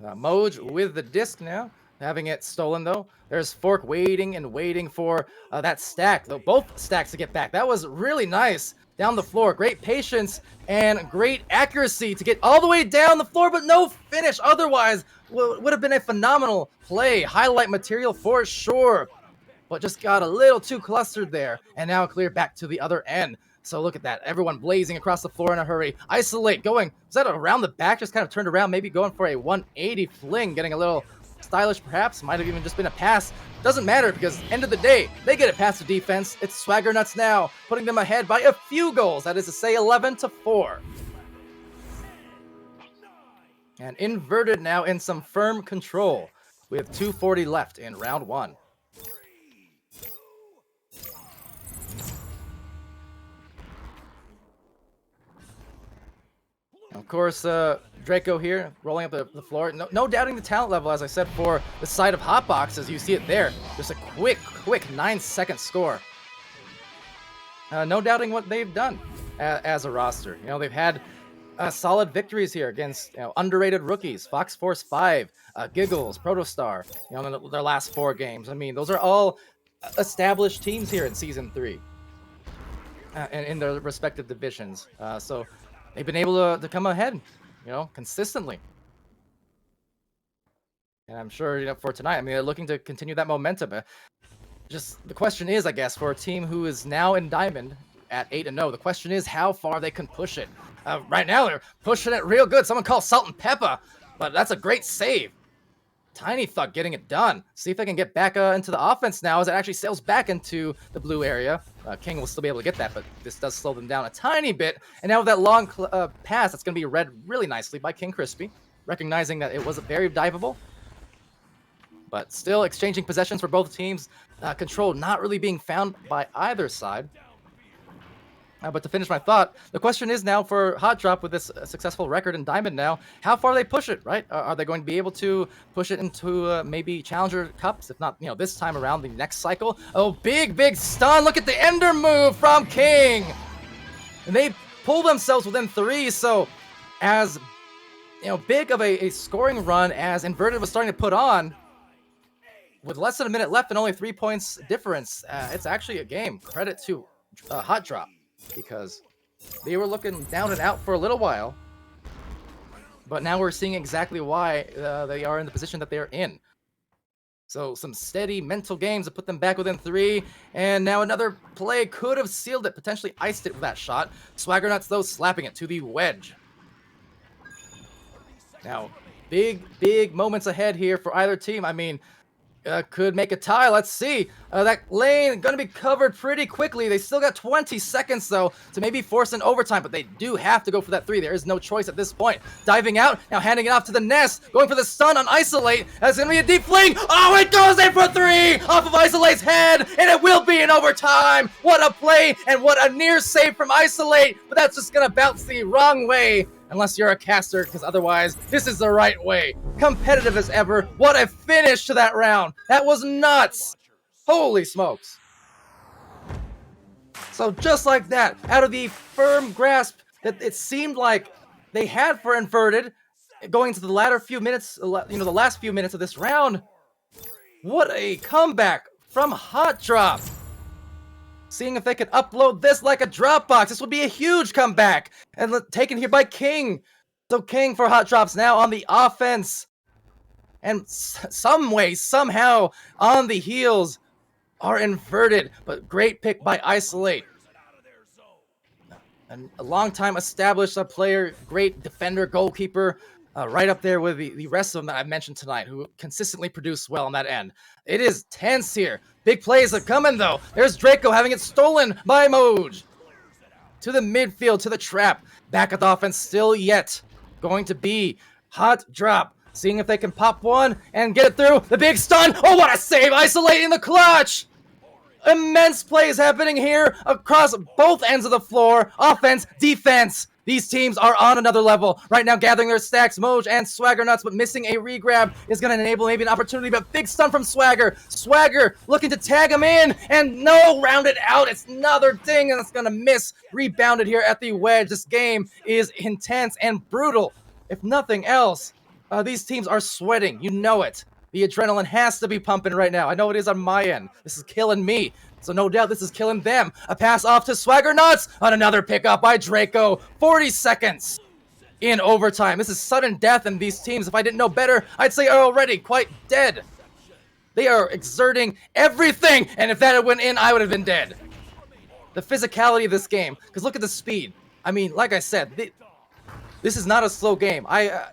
Moj with the disc now, having it stolen though. There's Fork waiting and waiting for that stack, though both stacks to get back. That was really nice down the floor. Great patience and great accuracy to get all the way down the floor, but no finish. Otherwise, would have been a phenomenal play. Highlight material for sure. But just got a little too clustered there, and now clear back to the other end. So look at that, everyone blazing across the floor in a hurry. Isolate, going, is that around the back? Just kind of turned around, maybe going for a 180 fling, getting a little stylish perhaps. Might have even just been a pass. Doesn't matter, because end of the day, they get it past the defense. It's Swagger Nuts now, putting them ahead by a few goals. That is to say 11-4. And Inverted now in some firm control with 2:40 left in round 1. Of course, Draco here, rolling up the floor. No doubting the talent level, as I said, for the side of Hotbox, as you see it there. Just a quick 9-second score. No doubting what they've done as a roster. You know, they've had solid victories here against underrated rookies. Fox Force 5, Giggles, Protostar, in their last 4 games. I mean, those are all established teams here in Season 3. And in their respective divisions. So they've been able to come ahead, consistently. And I'm sure, for tonight, I mean, they're looking to continue that momentum. Just the question is, I guess, for a team who is now in Diamond at 8-0, the question is how far they can push it. Right now, they're pushing it real good. Someone called Salt and Pepper, but that's a great save. Tiny Thug getting it done. See if they can get back into the offense now as it actually sails back into the blue area. King will still be able to get that, but this does slow them down a tiny bit. And now with that long pass, that's going to be read really nicely by King Crispy, recognizing that it was very diveable. But still exchanging possessions for both teams. Control not really being found by either side. But to finish my thought, the question is now for Hot Drop with this successful record in Diamond now, how far they push it, right? Are they going to be able to push it into maybe Challenger Cups? If not, this time around the next cycle. Oh, big stun. Look at the Ender move from King. And they pull themselves within 3. So as, big of a scoring run as Inverted was starting to put on, with less than a minute left and only 3 points difference, it's actually a game. Credit to Hot Drop, because they were looking down and out for a little while, but now we're seeing exactly why they are in the position that they're in. So some steady mental games to put them back within 3, and now another play could have sealed it, potentially iced it with that shot. Swaggernuts, though, slapping it to the wedge. Now, big moments ahead here for either team. I mean, could make a tie. Let's see. That lane going to be covered pretty quickly. They still got 20 seconds, though, to maybe force an overtime, but they do have to go for that 3. There is no choice at this point. Diving out, now handing it off to the Nest, going for the stun on Isolate. That's going to be a deep fling. Oh, it goes in for 3 off of Isolate's head, and it will be an overtime. What a play, and what a near save from Isolate, but that's just going to bounce the wrong way. Unless you're a caster, because otherwise, this is the right way. Competitive as ever. What a finish to that round. That was nuts. Holy smokes. So just like that, out of the firm grasp that it seemed like they had for Inverted, going to the latter few minutes, the last few minutes of this round, what a comeback from Hot Drop. Seeing if they could upload this like a Dropbox. This would be a huge comeback. And taken here by King. So King for Hot Drops now on the offense. And some way, somehow, on the heels are Inverted. But great pick by Isolate. And a long-time established player, great defender, goalkeeper. Right up there with the rest of them that I mentioned tonight, who consistently produce well on that end. It is tense here. Big plays are coming, though. There's Draco having it stolen by Moj. To the midfield, to the trap. Back at the offense still yet. Going to be Hot Drop. Seeing if they can pop one and get it through. The big stun. Oh, what a save. Isolating the clutch. Immense plays happening here across both ends of the floor. Offense, defense. These teams are on another level. Right now, gathering their stacks. Moj and Swaggernuts, but missing a regrab is going to enable maybe an opportunity, but big stun from Swagger. Swagger looking to tag him in, and no, rounded out. It's another ding, and it's going to miss. Rebounded here at the wedge. This game is intense and brutal. If nothing else, these teams are sweating. You know it. The adrenaline has to be pumping right now. I know it is on my end. This is killing me. So no doubt this is killing them. A pass off to Swaggernuts on another pickup by Draco. 40 seconds in overtime. This is sudden death in these teams. If I didn't know better, I'd say are already quite dead. They are exerting everything. And if that had went in, I would have been dead. The physicality of this game. Because look at the speed. I mean, like I said, this is not a slow game.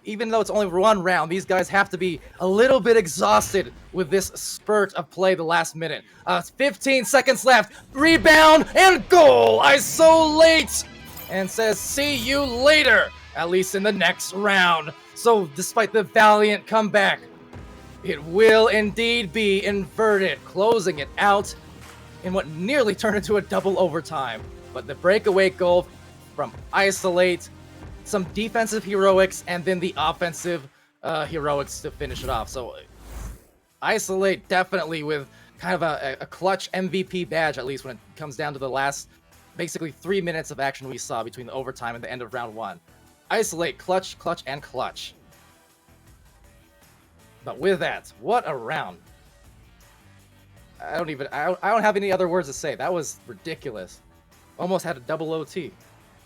Even though it's only one round, these guys have to be a little bit exhausted with this spurt of play the last minute. 15 seconds left. Rebound and goal. Isolate and says, see you later, at least in the next round. So despite the valiant comeback, it will indeed be Inverted, closing it out in what nearly turned into a double overtime. But the breakaway goal from Isolate, some defensive heroics, and then the offensive heroics to finish it off. So Isolate definitely with kind of a clutch MVP badge, at least when it comes down to the last basically 3 minutes of action we saw between the overtime and the end of round 1. Isolate, clutch, and clutch. But with that, what a round. I don't have any other words to say. That was ridiculous. Almost had a double OT.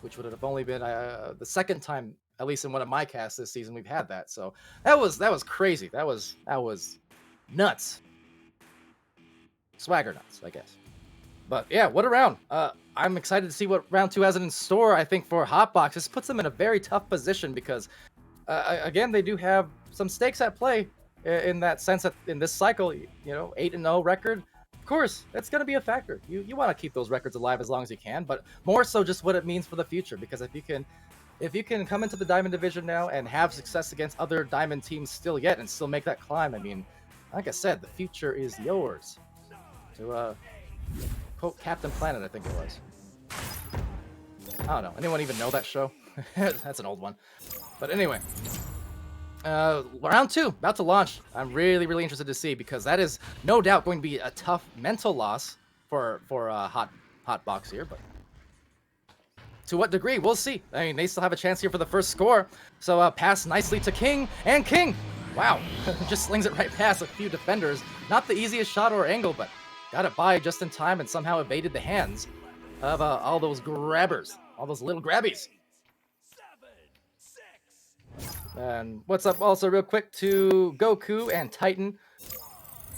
which would have only been the second time, at least in one of my casts this season, we've had that. So that was crazy. That was nuts. Swagger nuts, I guess. But yeah, what a round. I'm excited to see what round 2 has in store. I think for Hotbox, this puts them in a very tough position because, again, they do have some stakes at play in that sense that in this cycle, 8-0 record. Of course, that's going to be a factor. You want to keep those records alive as long as you can, but more so just what it means for the future. Because if you can come into the Diamond Division now and have success against other Diamond teams still yet and still make that climb, I mean, like I said, the future is yours. To quote Captain Planet, I think it was. I don't know. Anyone even know that show? That's an old one. But anyway, round 2 about to launch. I'm really interested to see because that is no doubt going to be a tough mental loss for Hotbox here. But to what degree, we'll see. I mean, they still have a chance here for the first score. So pass nicely to King, and King, wow, just slings it right past a few defenders. Not the easiest shot or angle, but got it by just in time and somehow evaded the hands of all those grabbers, all those little grabbies. And what's up also real quick to Goku and Titan,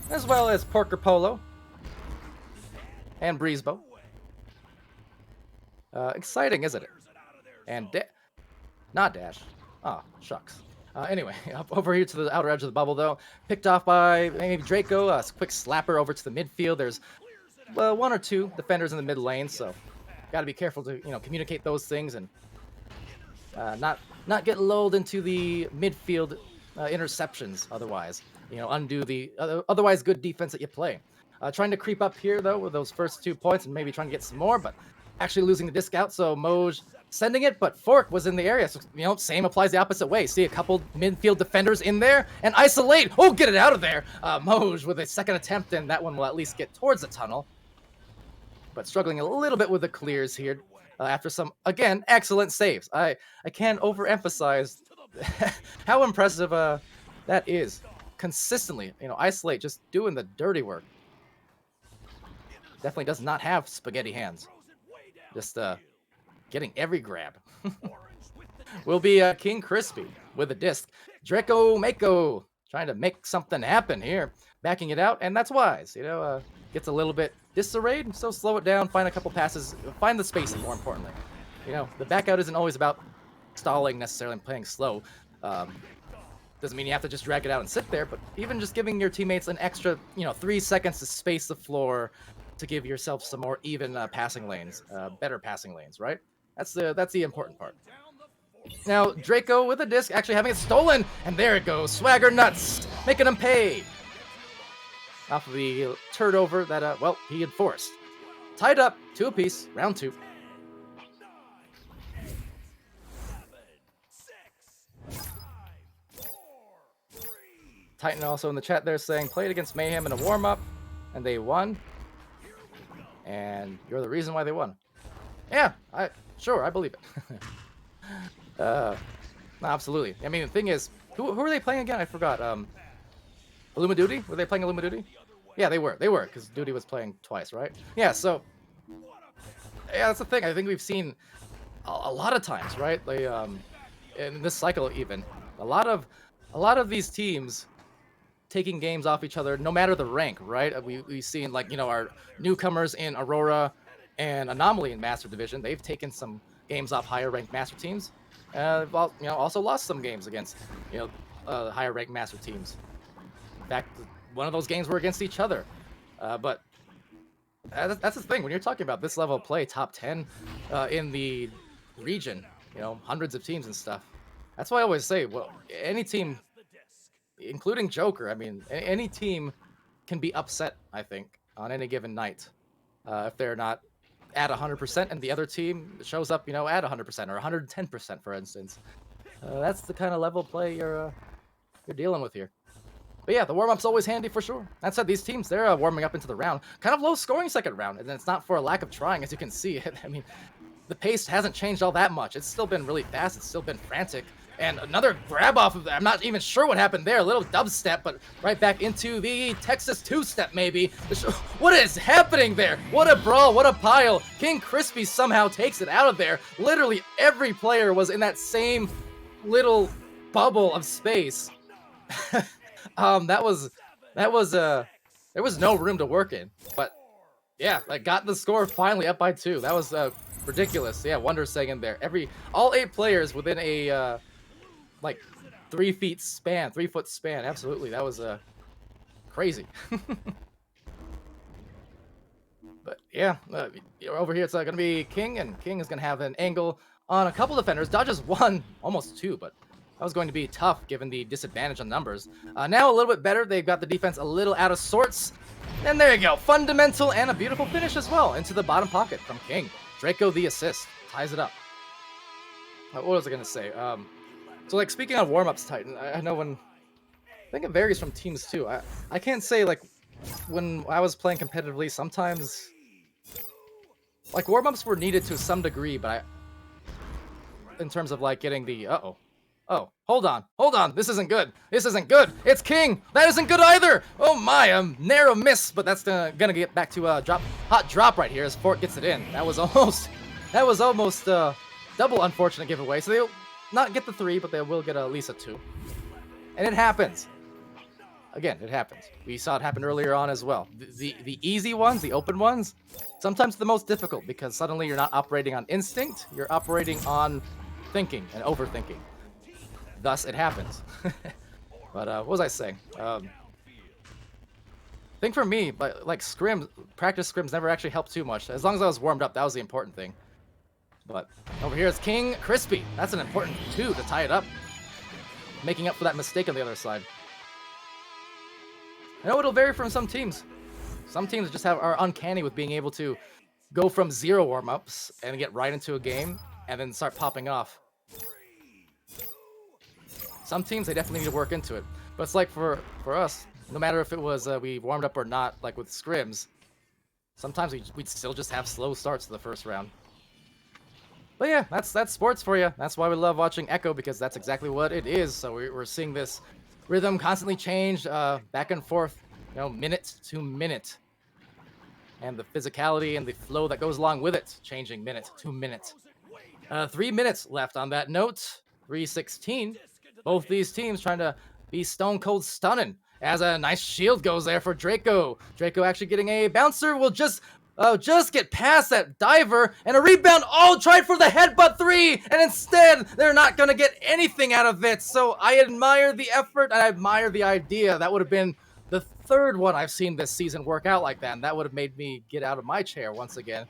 as well as Porker Polo and Breezebo. Exciting, isn't it? And not Dash. Oh, shucks. Anyway, up over here to the outer edge of the bubble, though. Picked off by maybe Draco. A quick slapper over to the midfield. There's one or two defenders in the mid lane, so got to be careful to communicate those things and not get lulled into the midfield interceptions. Otherwise, undo the otherwise good defense that you play. Trying to creep up here though with those first 2 points and maybe trying to get some more, but actually losing the disc out. So Moj sending it, but Fork was in the area. So, same applies the opposite way. See a couple midfield defenders in there and isolate. Oh, get it out of there. Moj with a second attempt, and that one will at least get towards the tunnel. But struggling a little bit with the clears here after some, again, excellent saves. I can't overemphasize how impressive that is. Consistently, isolate, just doing the dirty work. Definitely does not have spaghetti hands. Just getting every grab. Will be King Crispy with a disc. Draco Mako trying to make something happen here. Backing it out, and that's wise. Gets a little bit disarrayed, so slow it down, find a couple passes, find the spacing more importantly. The back out isn't always about stalling necessarily and playing slow. Doesn't mean you have to just drag it out and sit there, but even just giving your teammates an extra, 3 seconds to space the floor to give yourself some more even passing lanes, better passing lanes, right? That's the important part. Now, Draco with a disc actually having it stolen, and there it goes. Swagger nuts, making him pay. Off of the turd over that, he had forced. Tied up, 2 apiece, round 2. Titan also in the chat there saying, played against Mayhem in a warm-up, and they won. And you're the reason why they won. Yeah, I believe it. No, absolutely. I mean, the thing is, who were they playing again? I forgot. Illuma Duty? Were they playing Illuma Duty? Yeah, they were, because Duty was playing twice, right? Yeah, so yeah, that's the thing. I think we've seen a lot of times, right? Like, in this cycle even, a lot of these teams taking games off each other, no matter the rank, right? We've seen, like, our newcomers in Aurora and Anomaly in Master Division. They've taken some games off higher ranked Master teams. Also lost some games against, higher ranked Master teams. In fact, one of those games were against each other. But that's the thing. When you're talking about this level of play, top 10 in the region, hundreds of teams and stuff. That's why I always say, well, any team, including Joker, I mean, any team can be upset, I think, on any given night. If they're not at 100% and the other team shows up, at 100% or 110%, for instance. That's the kind of level of play you're dealing with here. But yeah, the warm-up's always handy for sure. That said, these teams, they're warming up into the round. Kind of low-scoring second round, and it's not for a lack of trying, as you can see. I mean, the pace hasn't changed all that much. It's still been really fast. It's still been frantic. And another grab off of that. I'm not even sure what happened there. A little dubstep, but right back into the Texas two-step, maybe. What is happening there? What a brawl, what a pile. King Crispy somehow takes it out of there. Literally every player was in that same little bubble of space. There was no room to work in. But yeah, I got the score finally up by 2. That was ridiculous. Yeah, Wonder saying in there. All 8 players within a like 3 feet span, 3-foot span. Absolutely, that was crazy. But yeah, over here it's gonna be King, and King is gonna have an angle on a couple defenders. Dodges 1, almost 2, but that was going to be tough given the disadvantage on numbers. Now a little bit better. They've got the defense a little out of sorts. And there you go, fundamental and a beautiful finish as well into the bottom pocket from King. Draco the assist ties it up. What was I gonna say? So like speaking of warm-ups, Titan, I know I think it varies from teams too. I can't say like when I was playing competitively, sometimes like warm-ups were needed to some degree, but in terms of like getting the oh, hold on, this isn't good. It's King. That isn't good either. Oh my, narrow miss, but that's gonna get back to hot drop right here as Fort gets it in. That was almost double unfortunate giveaway. So they'll not get the 3, but they will get at least a 2. And it happens. Again, it happens. We saw it happen earlier on as well. The easy ones, the open ones, sometimes the most difficult because suddenly you're not operating on instinct, you're operating on thinking and overthinking. Thus, it happens. But what was I saying? I think for me, like scrims, practice scrims never actually helped too much. As long as I was warmed up, that was the important thing. But over here is King Crispy. That's an important 2 to tie it up. Making up for that mistake on the other side. I know it'll vary from some teams. Some teams just are uncanny with being able to go from 0 warm-ups and get right into a game and then start popping off. Some teams, they definitely need to work into it. But it's like for us, no matter if it was we warmed up or not, like with scrims, sometimes we'd still just have slow starts to the first round. But yeah, that's sports for you. That's why we love watching Echo, because that's exactly what it is. So we're seeing this rhythm constantly change back and forth, minute to minute. And the physicality and the flow that goes along with it, changing minute to minute. 3 minutes left on that note. 3:16. Both these teams trying to be stone cold stunning. As a nice shield goes there for Draco. Draco actually getting a bouncer will just get past that diver, and a rebound. Oh, tried for the headbutt 3, and instead they're not gonna get anything out of it. So I admire the effort, and I admire the idea. That would have been the 3rd one I've seen this season work out like that, and that would have made me get out of my chair once again.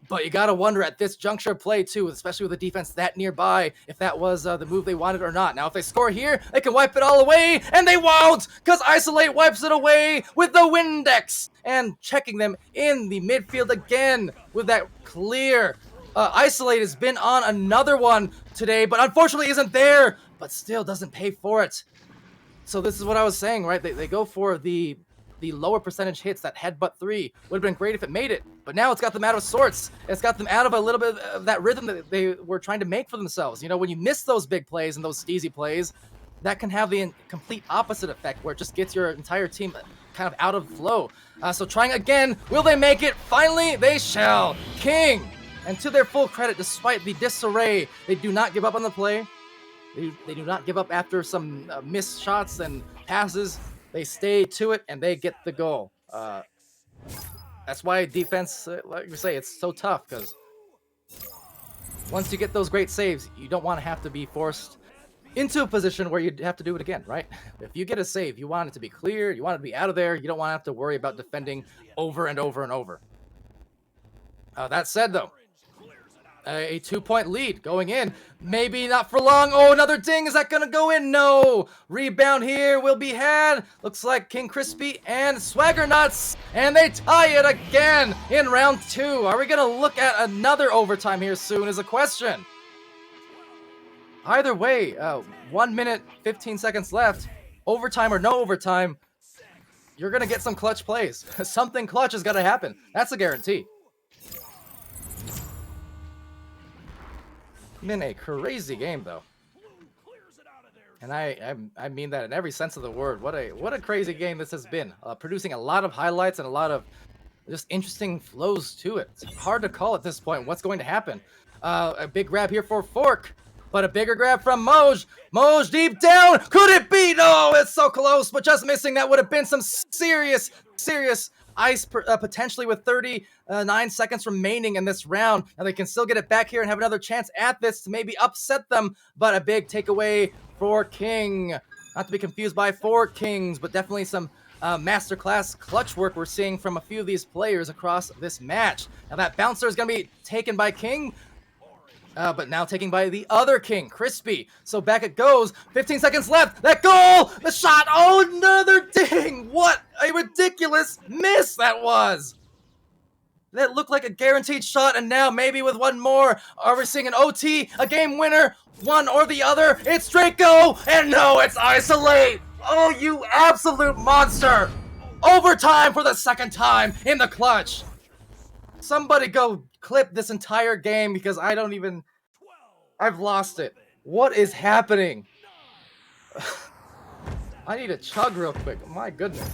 But you gotta wonder at this juncture of play too, especially with the defense that nearby, if that was the move they wanted or not. Now, if they score here, they can wipe it all away, and they won't, because Isolate wipes it away with the Windex, and checking them in the midfield again with that clear. Isolate has been on another one today, but unfortunately isn't there, but still doesn't pay for it. So this is what I was saying, right? They go for the lower percentage hits. That headbutt 3 would have been great if it made it, but now it's got them out of sorts. It's got them out of a little bit of that rhythm that they were trying to make for themselves. When you miss those big plays and those steezy plays, that can have the complete opposite effect, where it just gets your entire team kind of out of flow. So trying again, will they make it? Finally, they shall. King, and to their full credit, despite the disarray, they do not give up on the play. They do not give up after some missed shots and passes. They stay to it, and they get the goal. That's why defense, like we say, it's so tough, because once you get those great saves, you don't want to have to be forced into a position where you have to do it again, right? If you get a save, you want it to be clear, you want it to be out of there, you don't want to have to worry about defending over and over and over. That said, though, a 2-point lead going in. Maybe not for long. Oh, another ding. Is that going to go in? No. Rebound here will be had. Looks like King Crispy and Swagger Nuts. And they tie it again in round 2. Are we going to look at another overtime here soon is a question. Either way, 1 minute, 15 seconds left. Overtime or no overtime, you're going to get some clutch plays. Something clutch is going to happen. That's a guarantee. Been a crazy game, though. And I mean that in every sense of the word. What a crazy game this has been. Producing a lot of highlights and a lot of just interesting flows to it. It's hard to call at this point what's going to happen. A big grab here for Fork, but a bigger grab from Moj. Moj deep down. Could it be? No, it's so close, but just missing. That would have been some serious ice potentially with 39 seconds remaining in this round. Now they can still get it back here and have another chance at this to maybe upset them, but a big takeaway for King. Not to be confused by Four Kings, but definitely some masterclass clutch work we're seeing from a few of these players across this match. Now that bouncer is going to be taken by King, but now taken by the other King, Crispy. So back it goes. 15 seconds left. That goal! The shot! Oh, another ding! What a ridiculous miss that was! That looked like a guaranteed shot, and now maybe with one more, are we seeing an OT, a game winner, one or the other? It's Draco, and no, it's Isolate! Oh, you absolute monster! Overtime for the second time in the clutch! Somebody go clip this entire game because I've lost it. What is happening? I need to chug real quick. My goodness.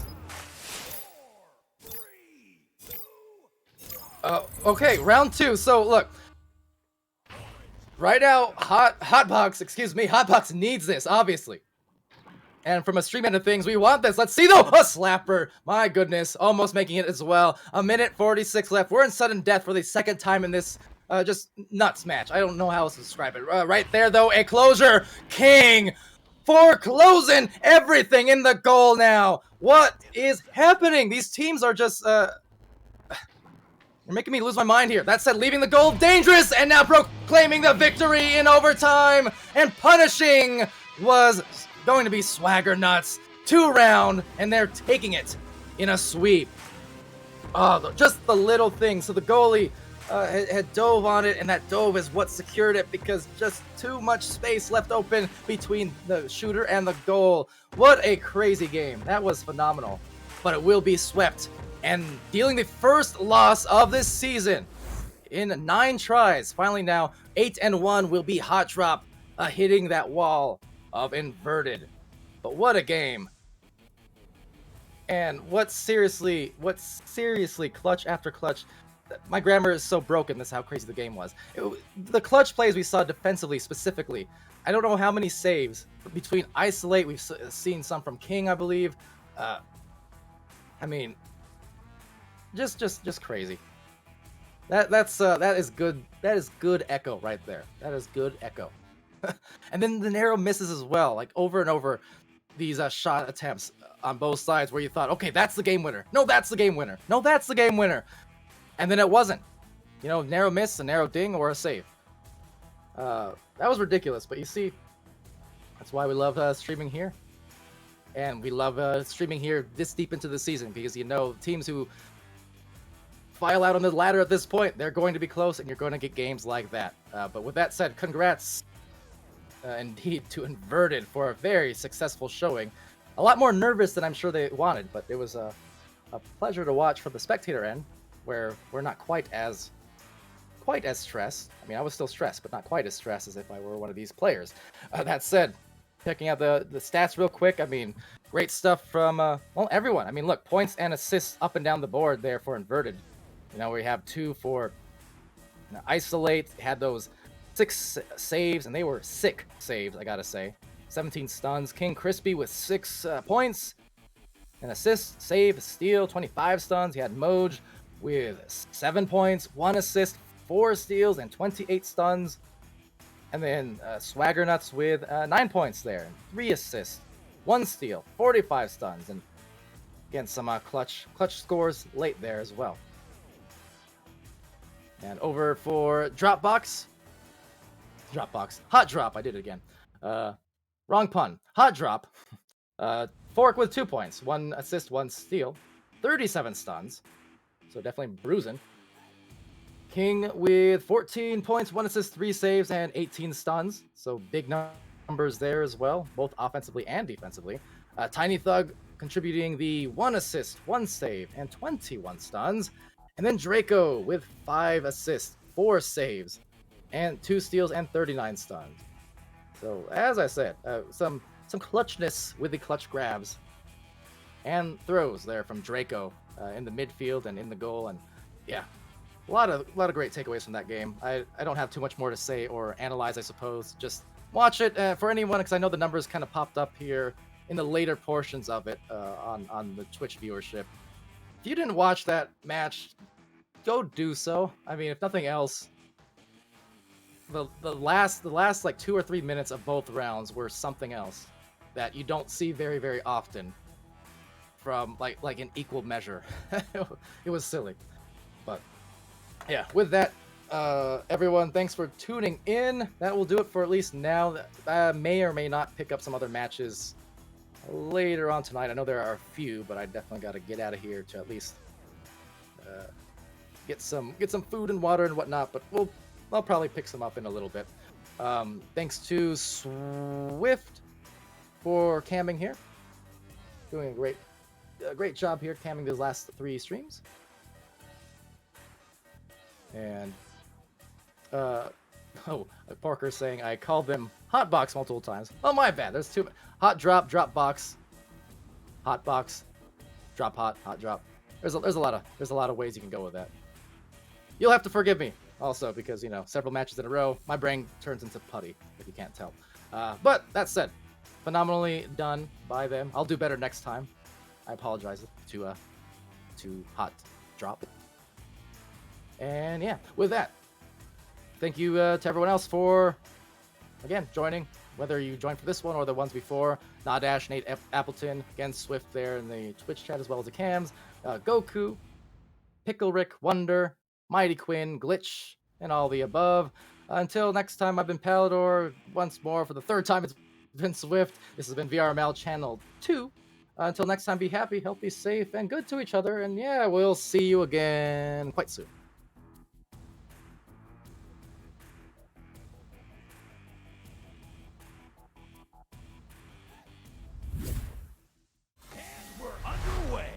Okay, round two. So look, right now, Hotbox needs this, obviously. And from a stream end of things, we want this. Let's see though, a slapper. My goodness, almost making it as well. A minute 46 left. We're in sudden death for the second time in this just nuts match. I don't know how else to describe it. Right there though, a closure. King for closing everything in the goal now. What is happening? These teams are just you're making me lose my mind here. That said, leaving the goal dangerous and now proclaiming the victory in overtime and punishing was going to be Swagger Nuts. 2-round, and they're taking it in a sweep. Oh, just the little things. So the goalie had dove on it, and that dove is what secured it because just too much space left open between the shooter and the goal. What a crazy game. That was phenomenal. But it will be swept and dealing the first loss of this season in 9 tries. Finally now, 8-1 will be Hot Drop hitting that wall of inverted. But what a game. And what seriously clutch after clutch. My grammar is so broken. This is how crazy the game was. The clutch plays we saw defensively specifically. I don't know how many saves between Isolate. We've seen some from King, I believe. I mean, just crazy. That is good. That is good echo right there. That is good echo. And then the narrow misses as well, like over and over. These shot attempts on both sides where you thought, okay, that's the game winner. No, that's the game winner. No, that's the game winner. And then it wasn't. You know, narrow miss, a narrow ding, or a save. That was ridiculous, but you see, that's why we love streaming here. And we love streaming here this deep into the season because, you know, teams who file out on the ladder at this point, they're going to be close and you're going to get games like that. But with that said, congrats indeed to Inverted for a very successful showing. A lot more nervous than I'm sure they wanted, but it was a pleasure to watch from the spectator end, where we're not quite as stressed. I mean, I was still stressed, but not quite as stressed as if I were one of these players. That said, checking out the stats real quick, I mean, great stuff from, well, everyone. I mean, look, points and assists up and down the board there for Inverted. You know, we have 2 for Isolate, had those 6 saves, and they were sick saves, I gotta say. 17 stuns. King Crispy with 6 points, an assist, save, steal, 25 stuns. He had Moj with 7 points, 1 assist, 4 steals, and 28 stuns. And then Swagger Nuts with 9 points there, 3 assists, 1 steal, 45 stuns, and again some clutch scores late there as well. And over for Hot Drop, I did it again. Wrong pun. Hot Drop. Fork with 2 points, 1 assist, 1 steal, 37 stuns. So definitely bruising. King with 14 points, 1 assist, 3 saves, and 18 stuns. So big numbers there as well, both offensively and defensively. Tiny Thug contributing the 1 assist, 1 save, and 21 stuns. And then Draco with 5 assists, 4 saves, and 2 steals and 39 stuns. So as I said, some some clutchness with the clutch grabs and throws there from Draco in the midfield and in the goal. And yeah, a lot of great takeaways from that game. I don't have too much more to say or analyze, I suppose. Just watch it for anyone, because I know the numbers kind of popped up here in the later portions of it on the Twitch viewership. If you didn't watch that match, go do so. I mean, if nothing else, the last like 2 or 3 minutes of both rounds were something else that you don't see very, very often from like in equal measure. It was silly. But yeah, with that, everyone, thanks for tuning in. That will do it for at least now. May or may not pick up some other matches later on tonight. I know there are a few, but I definitely got to get out of here to at least get some food and water and whatnot. But I'll probably pick some up in a little bit. Thanks to Swift for camming here, doing a great job here camming these last 3 streams. And Parker saying I called them hotbox multiple times. Oh, my bad. There's two. Hot drop, drop box, hot box, drop hot, hot drop. There's a lot of ways you can go with that. You'll have to forgive me also, because several matches in a row, my brain turns into putty, if you can't tell. But that said, phenomenally done by them. I'll do better next time. I apologize to hot drop. And yeah, with that, thank you to everyone else for, again, joining, whether you joined for this one or the ones before. Nadash, Nate Appleton, again, Swift there in the Twitch chat, as well as the cams. Goku, Pickle Rick, Wonder, Mighty Quinn, Glitch, and all the above. Until next time, I've been Palidore. Once more, for the 3rd time, it's been Swift. This has been VRML Channel 2. Until next time, be happy, healthy, safe, and good to each other. And yeah, we'll see you again quite soon. We're underway.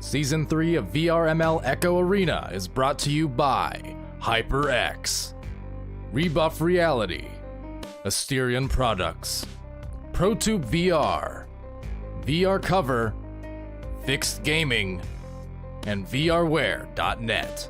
Season 3 of VRML Echo Arena is brought to you by HyperX, Rebuff Reality, Asterion Products, ProTube VR, VR Cover, Fixed Gaming, and VRware.net.